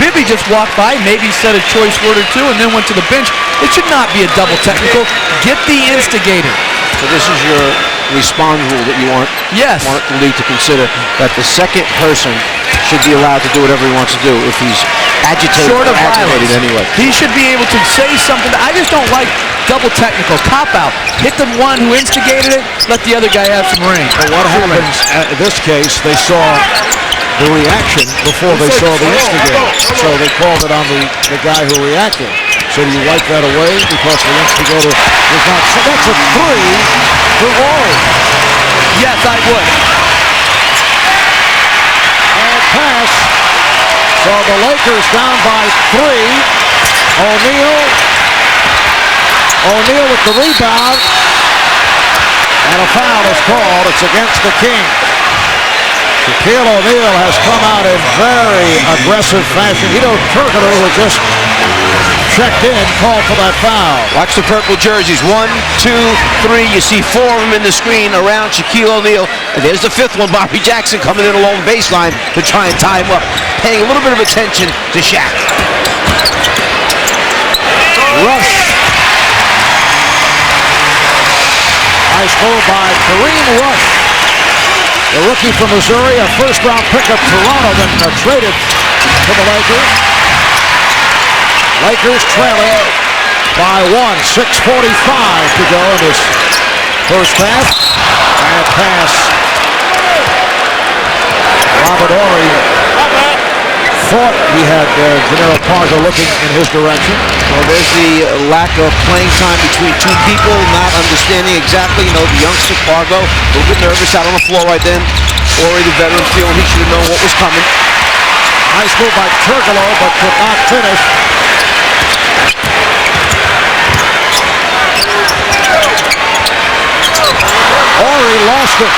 Bibby just walked by, maybe said a choice word or two, and then went to the bench. It should not be a double technical. Get the instigator. So this is your response rule that you want the league to consider, that the second person should be allowed to do whatever he wants to do if he's agitated Short of or aggravated violence. anyway. He should be able to say something. I just don't like double technical, cop out. Hit the one who instigated it, let the other guy have some range. But what happens in this case, they saw the reaction before they saw the instigator. So they called it on the guy who reacted. So do you wipe that away because the instigator was not? So that's a 3 for Warren. Yes, I would. And pass. So the Lakers down by 3. O'Neal with the rebound. And a foul is called. It's against the King. Shaquille O'Neal has come out in very aggressive fashion. Hito Turkoglu, who just checked in, called for that foul. Watch the purple jerseys. 1, 2, 3. You see 4 of them in the screen around Shaquille O'Neal. And there's the 5th one, Bobby Jackson, coming in along baseline to try and tie him up. Paying a little bit of attention to Shaq. Rush. Nice move by Kareem Rush. The rookie from Missouri, a first-round pick of Toronto, then traded to the Lakers. Lakers trailing by 1. 6:45 to go in this first half. And pass. Robert Horry thought he had Jannero Pargo looking in his direction. Well, there's the lack of playing time between two people, not understanding exactly, the youngster Pargo, a little bit nervous out on the floor right then. Horry, the veteran, feeling he should have known what was coming. Nice move by Turkoglu, but could not finish. Horry lost it.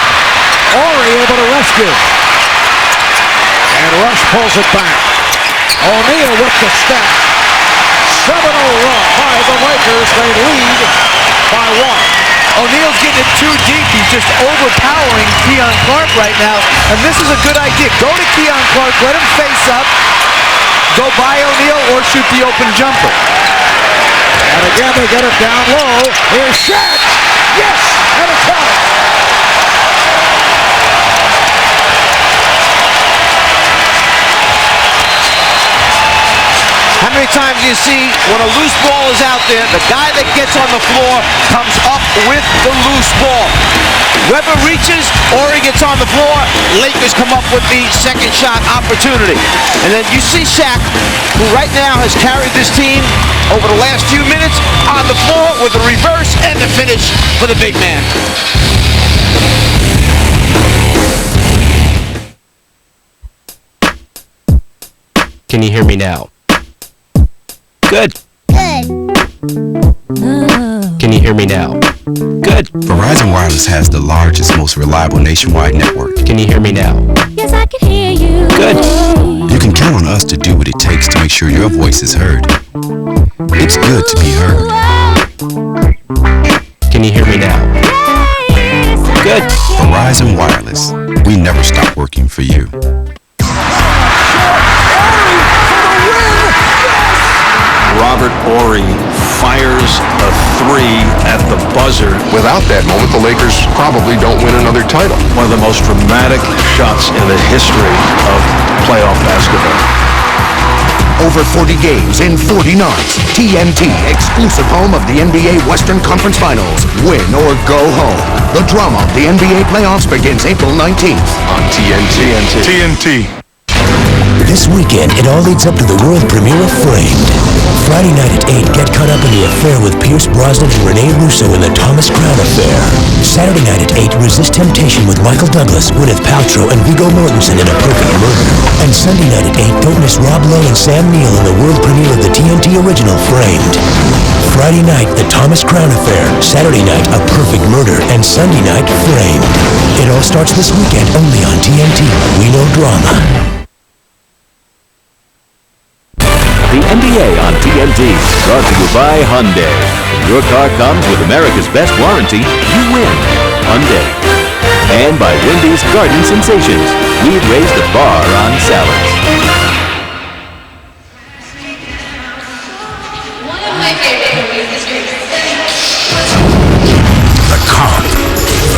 Horry able to rescue. And Rush pulls it back. O'Neal with the step. 7-0 run by the Lakers. They lead by 1. O'Neal's getting it too deep. He's just overpowering Keon Clark right now. And this is a good idea. Go to Keon Clark, let him face up, go by O'Neal, or shoot the open jumper. And again, they get it down low. Here's Shaq. Yes, and a tie. How many times do you see when a loose ball is out there, the guy that gets on the floor comes up with the loose ball. Webber reaches, Horry gets on the floor, Lakers come up with the second shot opportunity. And then you see Shaq, who right now has carried this team over the last few minutes on the floor with the reverse and the finish for the big man. Can you hear me now? Good. Good. Can you hear me now? Good. Verizon Wireless has the largest, most reliable nationwide network. Can you hear me now? Yes, I can hear you. Good. You can count on us to do what it takes to make sure your voice is heard. It's good to be heard. Can you hear me now? Good. Verizon Wireless. We never stop working for you. Robert Horry fires a 3 at the buzzer. Without that moment, the Lakers probably don't win another title. One of the most dramatic shots in the history of playoff basketball. Over 40 games in 40 nights. TNT, exclusive home of the NBA Western Conference Finals. Win or go home. The drama of the NBA playoffs begins April 19th on TNT. TNT. This weekend, it all leads up to the world premiere of Framed. Friday night at 8, get caught up in the affair with Pierce Brosnan and Rene Russo in the Thomas Crown Affair. Saturday night at 8, resist temptation with Michael Douglas, Gwyneth Paltrow, and Viggo Mortensen in A Perfect Murder. And Sunday night at 8, don't miss Rob Lowe and Sam Neill in the world premiere of the TNT original Framed. Friday night, the Thomas Crown Affair. Saturday night, A Perfect Murder. And Sunday night, Framed. It all starts this weekend only on TNT. We know drama. The NBA on TNT, brought to you by Hyundai. When your car comes with America's best warranty, you win. Hyundai. And by Wendy's Garden Sensations. We've raised the bar on salads. The cop,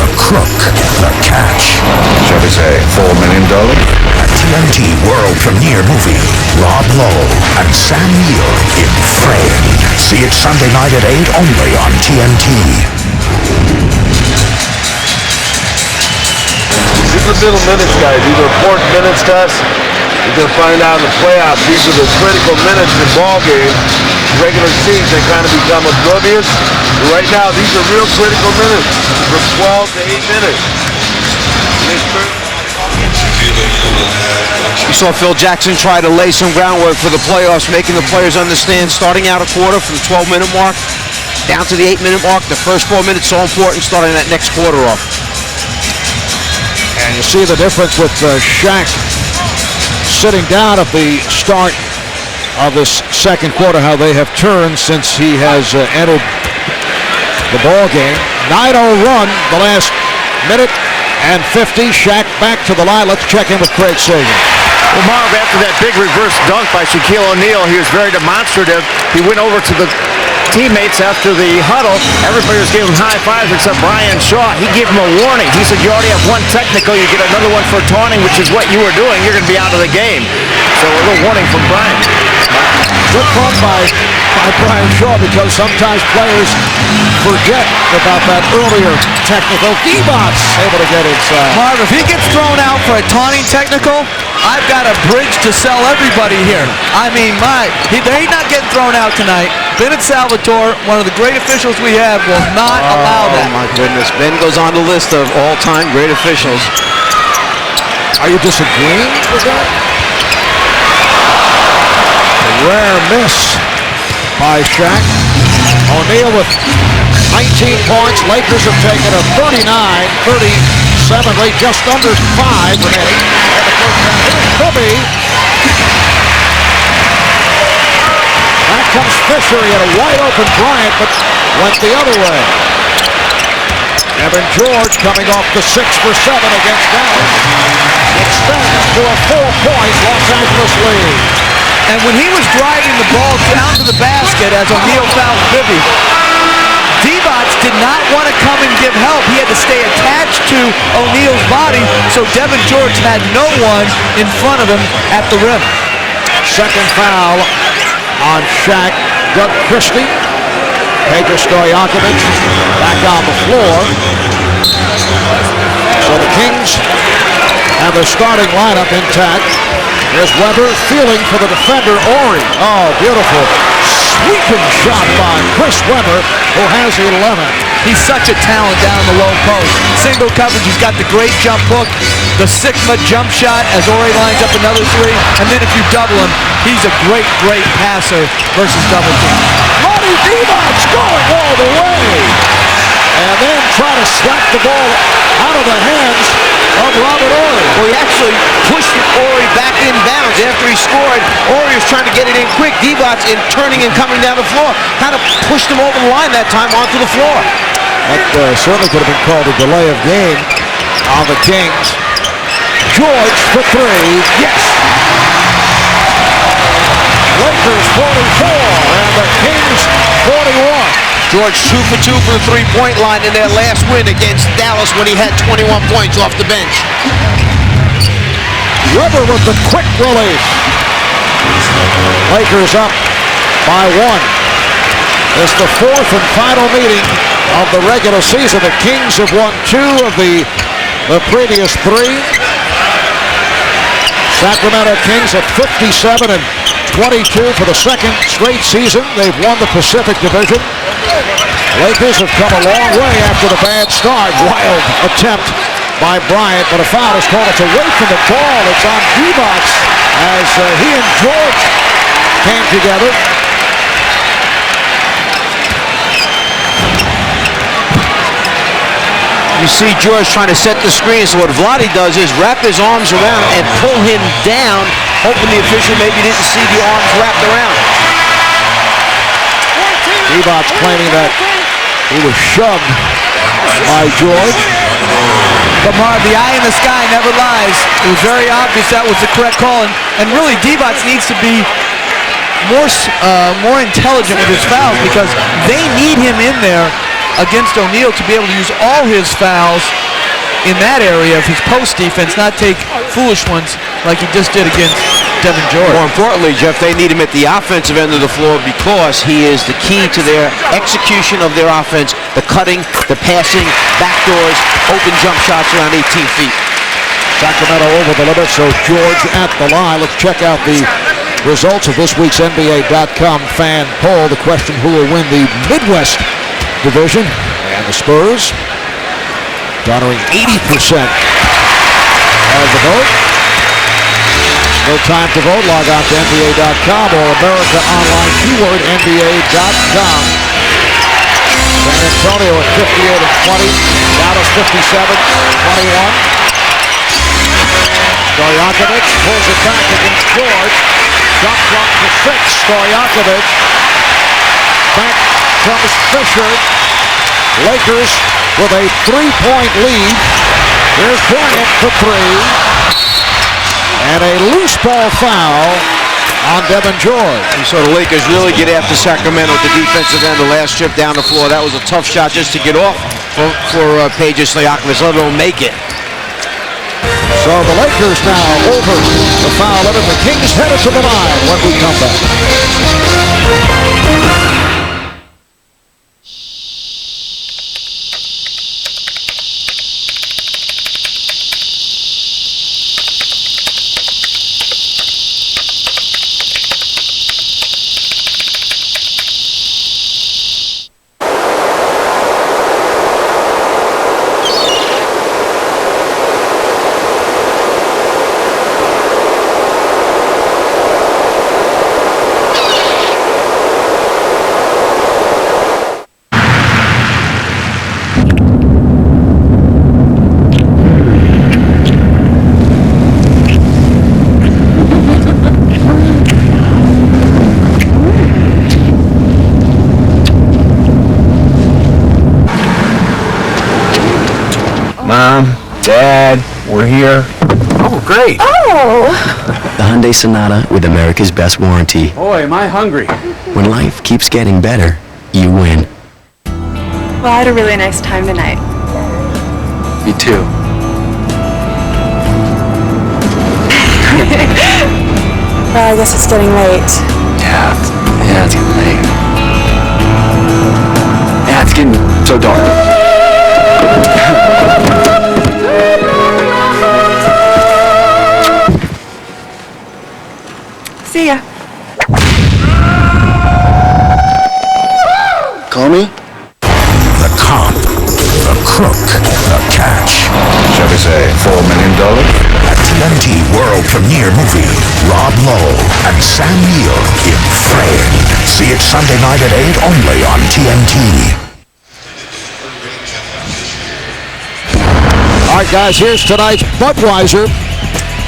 the crook, the catch. Shall we say $4 million? A TNT world premiere movie. Rob Lowe and Sam Neill in Framed. See it Sunday night at 8 only on TNT. These are little minutes, guys. These are important minutes to us. You're going to find out in the playoffs, these are the critical minutes in ball games. Regular seasons, they kind of become oblivious. But right now, these are real critical minutes from 12 to 8 minutes. You saw Phil Jackson try to lay some groundwork for the playoffs, making the players understand starting out a quarter from the 12-minute mark down to the 8-minute mark. The first 4 minutes so important, starting that next quarter off. And you see the difference with Shaq sitting down at the start of this second quarter, how they have turned since he has entered the ball game. 9-0 run the last minute and 50. Shaq back to the line. Let's check in with Craig Sagan. Well, Marv, after that big reverse dunk by Shaquille O'Neal, he was very demonstrative. He went over to the teammates after the huddle. Everybody was giving him high fives except Brian Shaw. He gave him a warning. He said, you already have one technical, you get another one for taunting, which is what you were doing. You're going to be out of the game. So a little warning from Brian. Good call by Brian Shaw, because sometimes players forget about that earlier technical. Devon's able to get inside. Marv, if he gets thrown out for a taunting technical, I've got a bridge to sell everybody here. I mean, he's not getting thrown out tonight. Bennett Salvatore, one of the great officials we have, will not allow that. Oh my goodness, Ben goes on the list of all-time great officials. Are you disagreeing with that? A rare miss by Shaq. O'Neal with 19 points. Lakers have taken a 39-37 lead, just under 5 remaining. Kobe. Back comes Fisher. He had a wide-open Bryant, but went the other way. Evan George coming off the 6 for 7 against Dallas. Extends to a 4-point Los Angeles lead. And when he was driving the ball down to the basket as O'Neal fouled Bibby, Divac did not want to come and give help. He had to stay attached to O'Neal's body, so Devin George had no one in front of him at the rim. Second foul on Shaq. Doug Christie. Pedro Stojakovic back on the floor. So the Kings have their starting lineup intact. Here's Webber feeling for the defender, Ori. Oh, beautiful. Sweeping shot by Chris Webber, who has 11. He's such a talent down in the low post. Single coverage, he's got the great jump hook, the Sigma jump shot as Ori lines up another 3, and then if you double him, he's a great, great passer versus double team. Marty Divac going all the way. And then try to slap the ball out of the hands of Robert Ori. Well, he actually pushed Ori back in bounds after he scored. Ori was trying to get it in quick. Divac, in turning and coming down the floor, kind of pushed him over the line that time onto the floor. That certainly could have been called a delay of game on the Kings. George for 3. Yes! Lakers 44 and the Kings 41. George 2 for 2 from the three-point line in their last win against Dallas when he had 21 points off the bench. Webber with the quick relief. Lakers up by 1. It's the 4th and final meeting of the regular season. The Kings have won 2 of the previous 3. Sacramento Kings at 57 and 22 for the second straight season. They've won the Pacific Division. Lakers have come a long way after the bad start. Wild attempt by Bryant, but a foul is called. It's away from the ball. It's on Divac as he and George came together. You see George trying to set the screen, so what Vlade does is wrap his arms around and pull him down, hoping the official maybe didn't see the arms wrapped around. Divac claiming that he was shoved by George. But Marv, the eye in the sky never lies. It was very obvious that was the correct call, and really Divac needs to be more intelligent with his fouls, because they need him in there against O'Neal to be able to use all his fouls in that area of his post defense, not take foolish ones like he just did against Devin George. More importantly, Jeff, they need him at the offensive end of the floor because he is the key to their execution of their offense, the cutting, the passing, backdoors, open jump shots around 18 feet. Sacramento over the limit, so George at the line. Let's check out the results of this week's NBA.com fan poll. The question, who will win the Midwest Division? And the Spurs garnering 80% of the vote. No time to vote. Log on to NBA.com or America Online, keyword NBA.com. San Antonio at 58 and 20. Dallas 57-21. Stojakovic pulls it back against George. Shot clock to 6. Stojakovic. Back comes Fisher. Lakers with a 3-point lead. Here's Bryant for 3. And a loose ball foul on Devin George. You saw the Lakers really get after Sacramento at the defensive end. The last trip down the floor, that was a tough shot just to get off for Pages Stojakovic, let alone make it. So the Lakers now over the foul limit. The Kings headed to the line when we come back. Mom, Dad, we're here. Oh, great. Oh! The Hyundai Sonata with America's best warranty. Boy, am I hungry. When life keeps getting better, you win. Well, I had a really nice time tonight. Me too. Well, I guess it's getting late. Yeah, it's getting late. Yeah, it's getting so dark. See ya. Call me? The cop, the crook, the catch. Shall we say $4 million? A TNT world premiere movie. Rob Lowe and Sam Neill in Friend. See it Sunday night at 8 only on TNT. All right, guys, here's tonight's Budweiser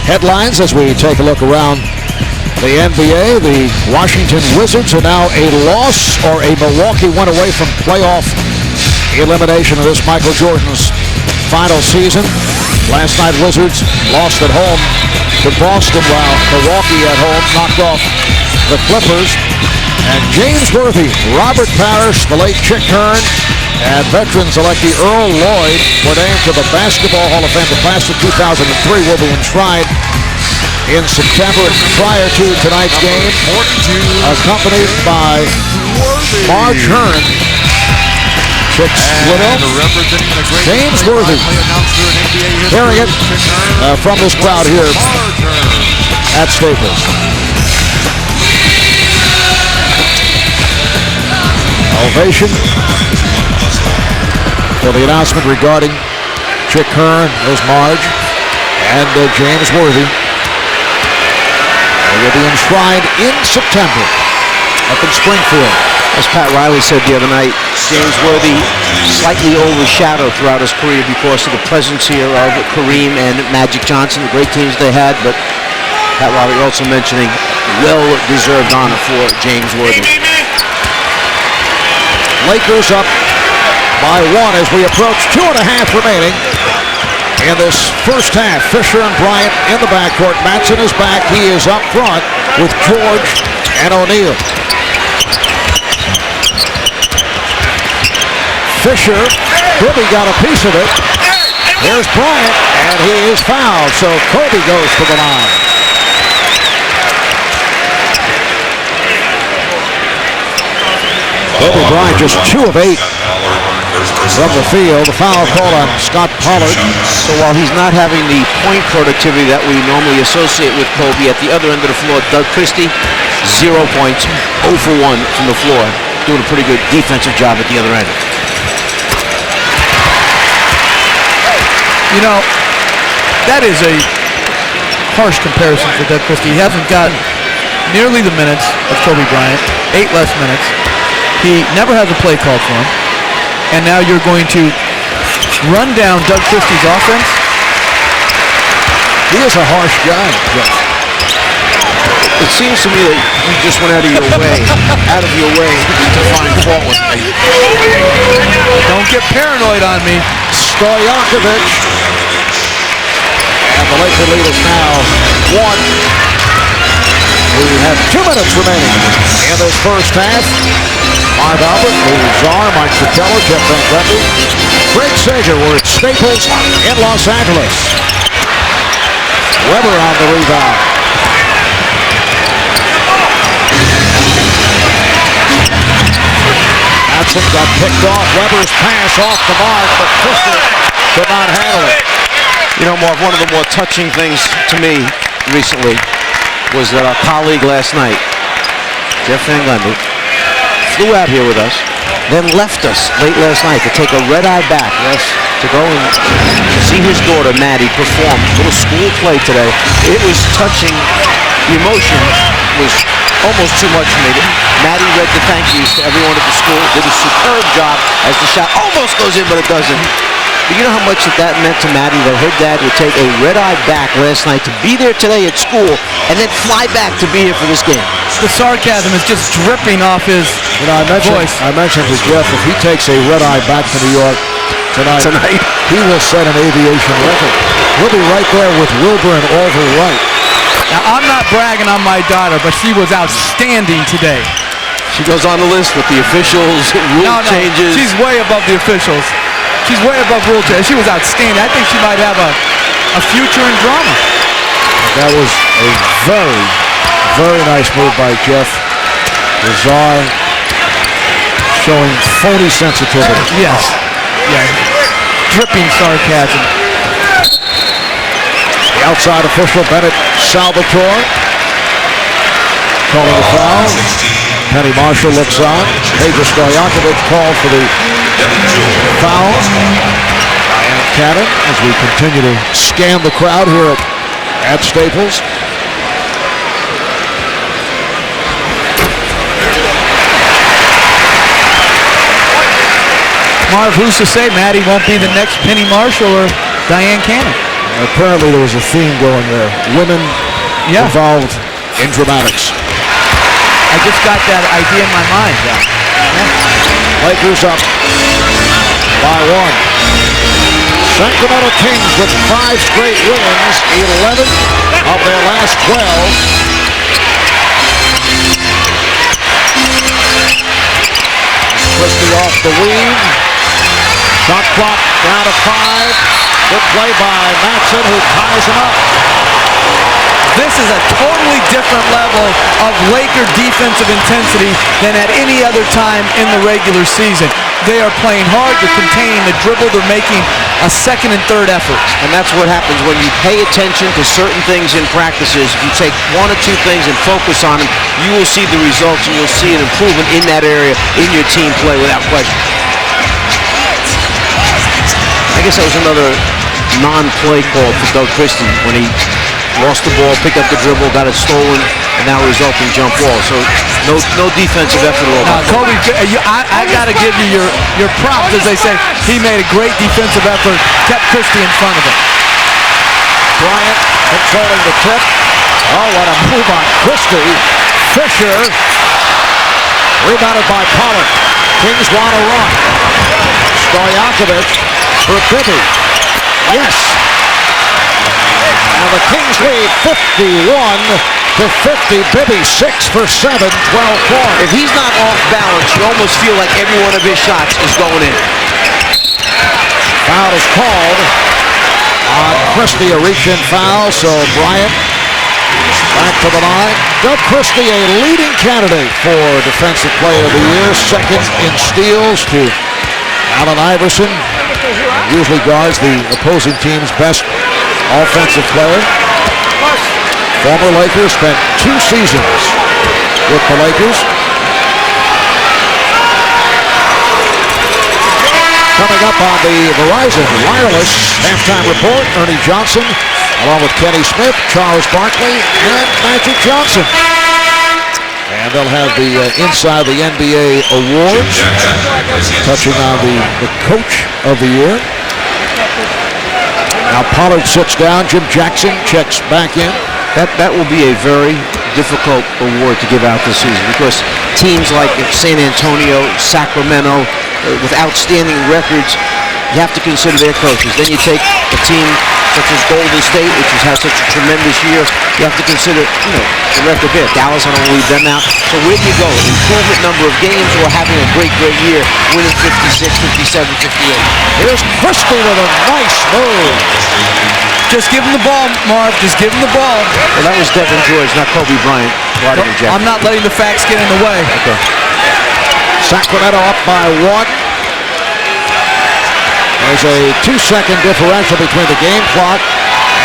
headlines as we take a look around the NBA. The Washington Wizards are now a loss, or a Milwaukee went away from playoff elimination of this Michael Jordan's final season. Last night, Wizards lost at home to Boston, while Milwaukee at home knocked off the Clippers. And James Worthy, Robert Parrish, the late Chick Hearn, and veterans electee Earl Lloyd were named to the Basketball Hall of Fame. The class of 2003 will be enshrined in September. Prior to tonight's game, accompanied by Marge Hearn, Chick's widow, James Worthy, hearing it from this crowd here at Staples. Ovation for the announcement regarding Chick Hearn, there's Marge, and James Worthy. They will be enshrined in September up in Springfield. As Pat Riley said the other night, James Worthy slightly overshadowed throughout his career because of the presence here of Kareem and Magic Johnson, the great teams they had, but Pat Riley also mentioning well-deserved honor for James Worthy. Lakers up by 1 as we approach 2.5 remaining in this first half. Fisher and Bryant in the backcourt. Matson is back. He is up front with George and O'Neal. Fisher, Bibby got a piece of it. Here's Bryant, and he is fouled, so Kobe goes to the line. Kobe Bryant just 2 of 8 from the field. The foul call on Scott Pollard. So while he's not having the point productivity that we normally associate with Kobe, at the other end of the floor, Doug Christie, 0 points, 0 for 1 from the floor, doing a pretty good defensive job at the other end. You know, that is a harsh comparison for Doug Christie. He hasn't got nearly the minutes of Kobe Bryant, 8 less minutes. He never has a play called for him. And now you're going to run down Doug Christie's offense? He is a harsh guy, Jeff. It seems to me that you just went out of your way to find fault with me. Don't get paranoid on me. Stojakovic. And the Laker lead is now 1. We have 2 minutes remaining in this first half. Marv Albert, Lee Czar, Mike Fratello, Jeff Van Gundy, Greg Sager. We're at Staples in Los Angeles. Webber on the rebound. Matson got picked off. Webber's pass off the mark, but Christie could not handle it. You know, Marv, one of the more touching things to me recently was that our colleague last night, Jeff Van Gundy, flew out here with us, then left us late last night to take a red-eye back, to go and see his daughter, Maddie, perform a little school play today. It was touching. The emotion was almost too much for me. Maddie read the thank yous to everyone at the school, did a superb job as the shot almost goes in, but it doesn't. But you know how much that meant to Maddie, that her dad would take a red-eye back last night to be there today at school and then fly back to be here for this game. The sarcasm is just dripping off his voice. I mentioned to Jeff, if he takes a red-eye back to New York tonight, he will set an aviation record. He'll be right there with Wilbur and Orville Wright. Now, I'm not bragging on my daughter, but she was outstanding today. She goes on the list with the officials, rule changes. She's way above the officials. She's way above rule changes. She was outstanding. I think she might have a future in drama. That was a very, very nice move by Jeff. Lazar showing phony sensitivity. Yes. Yeah. Dripping sarcasm. The outside official, Bennett Salvatore, calling a foul. Penny Marshall looks on. Pedro Stojakovic called for the foul. Diane Cannon, as we continue to scan the crowd here at Staples. Marv, who's to say Maddie won't be the next Penny Marshall or Diane Cannon? Apparently there was a theme going there. Women involved in dramatics. I just got that idea in my mind. Lakers up by 1. Sacramento Kings with 5 straight wins, 11 of their last 12. Christie off the weave. Shot clock down to 5. Good play by Matson, who ties him up. This is a totally different level of Laker defensive intensity than at any other time in the regular season. They are playing hard, they're containing the dribble, they're making a second and third efforts. And that's what happens when you pay attention to certain things in practices. If you take 1 or 2 things and focus on them, you will see the results and you'll see an improvement in that area in your team play without question. I guess that was another non-play call for Doug Christie when he lost the ball, picked up the dribble, got it stolen, and now resulting jump ball. So no defensive effort at all. Now, Kobe, I got to give you your props, as they say. He made a great defensive effort, kept Christie in front of him. Bryant controlling the tip. Oh, what a move on Christie. Fisher rebounded by Pollard. Kings want to run. Stojakovic for Bibby. Yes. And the Kings lead 51-50. Bibby 6 for 7, 12 points. If he's not off balance, you almost feel like every one of his shots is going in. Foul is called on Christie, a reach-in foul, so Bryant back to the line. Doug Christie, a leading candidate for Defensive Player of the Year, second in steals to Allen Iverson. Usually guards the opposing team's best offensive player. Former Lakers, spent 2 seasons with the Lakers. Coming up on the Verizon Wireless halftime report, Ernie Johnson, along with Kenny Smith, Charles Barkley, and Magic Johnson. And they'll have the Inside the NBA Awards, touching on the Coach of the Year. Now Pollard sits down, Jim Jackson checks back in. That will be a very difficult award to give out this season because teams like San Antonio, Sacramento, with outstanding records, you have to consider their coaches. Then you take a team such as Golden State, which has had such a tremendous year. You have to consider, the record there. Dallas, I don't leave them out. So where do you go? Improvement number of games or having a great year, winning 56, 57, 58? Here's Christie with a nice move. Just give him the ball, Marv. Just give him the ball. Well, that was Devin George, not Kobe Bryant. I'm not letting the facts get in the way. Okay. Sacramento up by 1. There's a 2-second differential between the game clock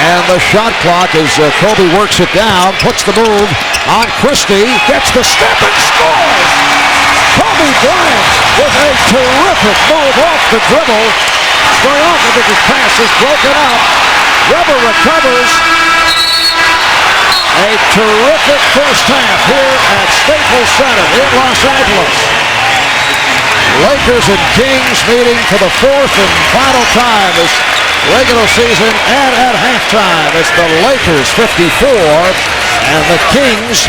and the shot clock as Kobe works it down, puts the move on Christie, gets the step and scores! Kobe Bryant with a terrific move off the dribble. Stoyanovic's pass is broken up. Webber recovers. A terrific first half here at Staples Center in Los Angeles. Lakers and Kings meeting for the 4th and final time this regular season, and at halftime it's the Lakers 54 and the Kings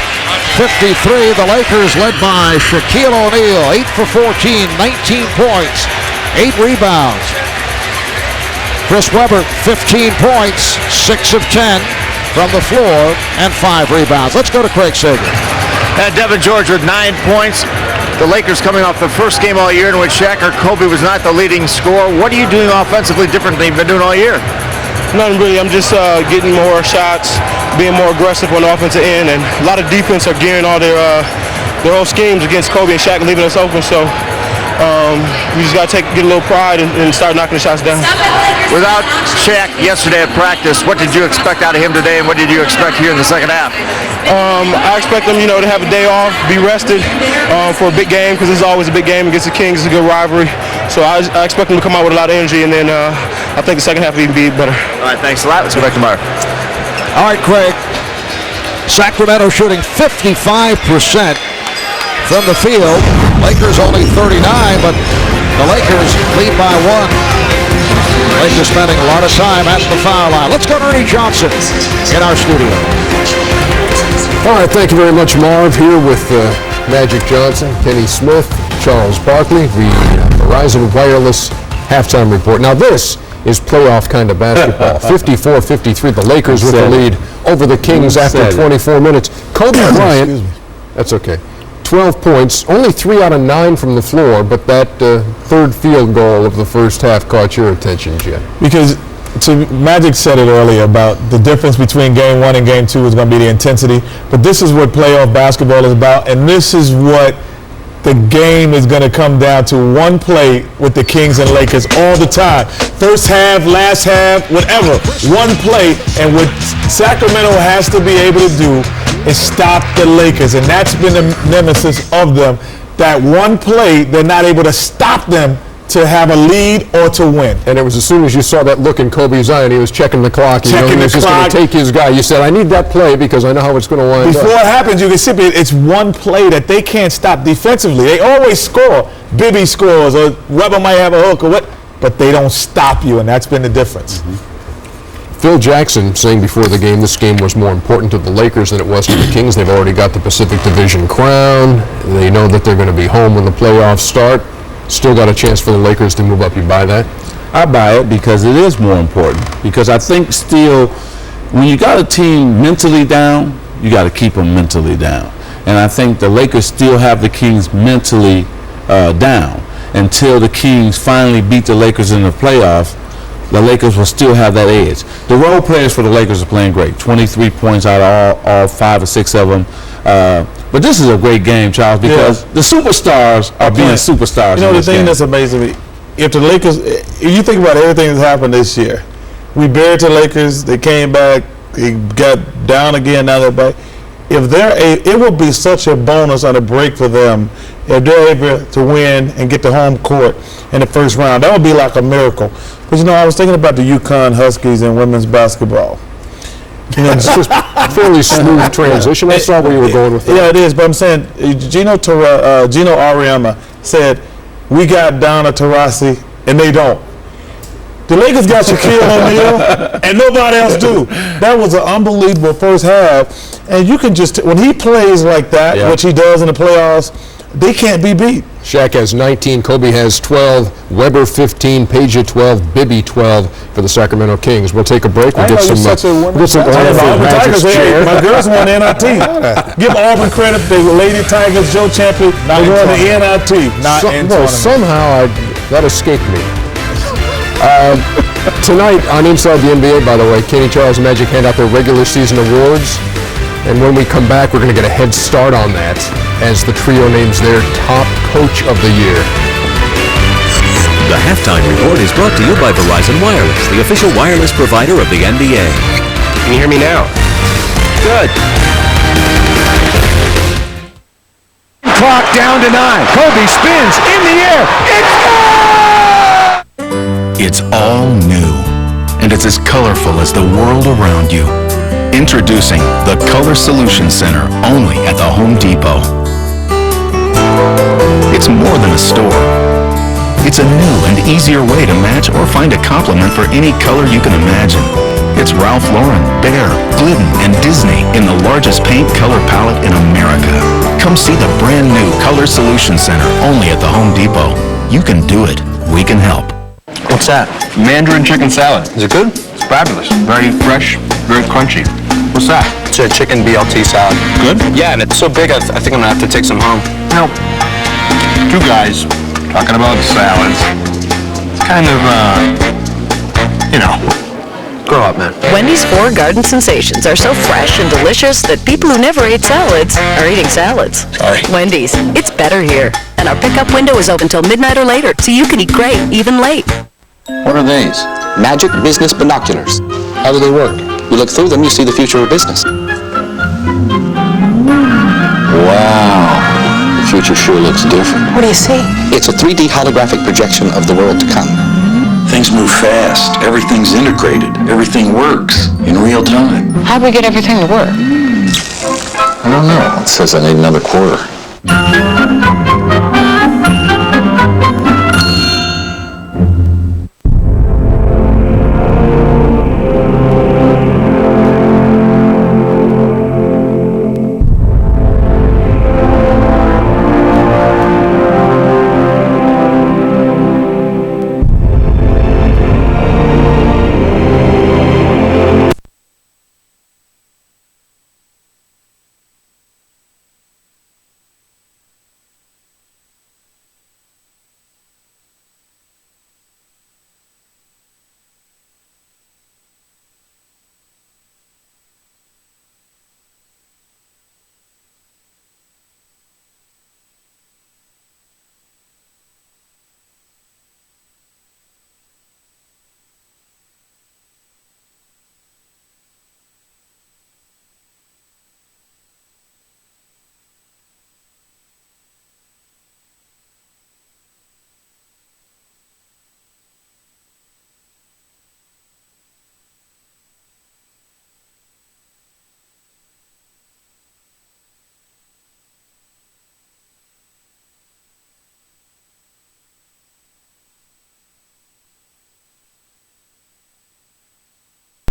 53. The Lakers led by Shaquille O'Neal, 8 for 14, 19 points, 8 rebounds. Chris Webber, 15 points, 6 of 10 from the floor, and 5 rebounds. Let's go to Craig Sager. And Devin George with 9 points. The Lakers coming off the first game all year in which Shaq or Kobe was not the leading scorer. What are you doing offensively different than you've been doing all year? Nothing really. I'm just getting more shots, being more aggressive on the offensive end, and a lot of defense are gearing all their whole schemes against Kobe and Shaq, leaving us open. So we just got to get a little pride and start knocking the shots down. Without Shaq yesterday at practice, what did you expect out of him today, and what did you expect here in the second half? I expect them, to have a day off, be rested for a big game, because this is always a big game against the Kings. It's a good rivalry. So I expect them to come out with a lot of energy, and then I think the second half will even be better. All right, thanks a lot. Let's go back to Mark. All right, Craig. Sacramento shooting 55% from the field. Lakers only 39, but the Lakers lead by 1. Lakers spending a lot of time at the foul line. Let's go to Ernie Johnson in our studio. All right, thank you very much, Marv. Here with Magic Johnson, Kenny Smith, Charles Barkley, the Verizon Wireless halftime report. Now this is playoff kind of basketball. 54-53, the Lakers with the lead over the Kings after 24 minutes. Kobe Bryant, that's okay, 12 points, only 3 out of 9 from the floor, but that third field goal of the first half caught your attention, Jim. Because Magic said it earlier about the difference between game 1 and game 2 is going to be the intensity, but this is what playoff basketball is about, and this is what the game is going to come down to. One play with the Kings and Lakers all the time. First half, last half, whatever. One play, and what Sacramento has to be able to do is stop the Lakers, and that's been the nemesis of them. That one play, they're not able to stop them to have a lead or to win. And it was as soon as you saw that look in Kobe's eye and he was checking the clock, he was just going to take his guy. You said, I need that play because I know how it's going to wind up. Before it happens, you can see it's one play that they can't stop defensively. They always score. Bibby scores, or Webber might have a hook, or what, but they don't stop you, and that's been the difference. Phil Jackson saying before the game this game was more important to the Lakers than it was to the Kings. They've already got the Pacific Division crown. They know that they're going to be home when the playoffs start. Still got a chance for the Lakers to move up. You buy that? I buy it because it is more important. Because I think still, when you got a team mentally down, you got to keep them mentally down. And I think the Lakers still have the Kings mentally down. Until the Kings finally beat the Lakers in the playoffs, the Lakers will still have that edge. The role players for the Lakers are playing great. 23 points out of all 5 or 6 of them. But this is a great game, Charles, because the superstars are being superstars. You know, the thing that's amazing me, if the Lakers, if you think about everything that's happened this year, we buried the Lakers, they came back, they got down again, now they're back. If it will be such a bonus on a break for them if they're able to win and get the home court in the first round. That would be like a miracle. But I was thinking about the UConn Huskies and women's basketball. It's just fairly smooth transition. I saw where you were going with that. Yeah, it is. But I'm saying, Gino Ariema said, we got Donna Taurasi, and they don't. The Lakers got Shaquille O'Neal, and nobody else do. That was an unbelievable first half. And you can just, when he plays like that, which he does in the playoffs, they can't be beat. Shaq has 19, Kobe has 12, Webber 15, Page 12, Bibby 12 for the Sacramento Kings. We'll take a break. We'll get some Auburn Tigers. My girls won the NIT. Give Auburn credit. The Lady Tigers, Joe Champion, they won the NIT. Somehow that escaped me. Tonight on Inside the NBA, by the way, Kenny Charles and Magic hand out their regular season awards. And when we come back, we're going to get a head start on that as the trio names their top coach of the year. The Halftime Report is brought to you by Verizon Wireless, the official wireless provider of the NBA. Can you hear me now? Good. Clock down to 9. Kobe spins in the air. It's good! It's all new, and it's as colorful as the world around you. Introducing the Color Solution Center, only at the Home Depot. It's more than a store. It's a new and easier way to match or find a complement for any color you can imagine. It's Ralph Lauren, Behr, Glidden, and Disney in the largest paint color palette in America. Come see the brand new Color Solution Center, only at the Home Depot. You can do it. We can help. What's that? Mandarin chicken salad. Is it good? It's fabulous. Very fresh, very crunchy. What's that? It's a chicken BLT salad. Good? Yeah, and it's so big I think I'm gonna have to take some home. You know, two guys talking about salads. It's kind of, grow up, man. Wendy's 4 garden sensations are so fresh and delicious that people who never ate salads are eating salads. Sorry. Wendy's, it's better here. And our pickup window is open till midnight or later, so you can eat great, even late. What are these? Magic Business Binoculars. How do they work? You look through them, you see the future of business. Wow. The future sure looks different. What do you see? It's a 3D holographic projection of the world to come. Things move fast. Everything's integrated. Everything works in real time. How do we get everything to work? I don't know. It says I need another quarter.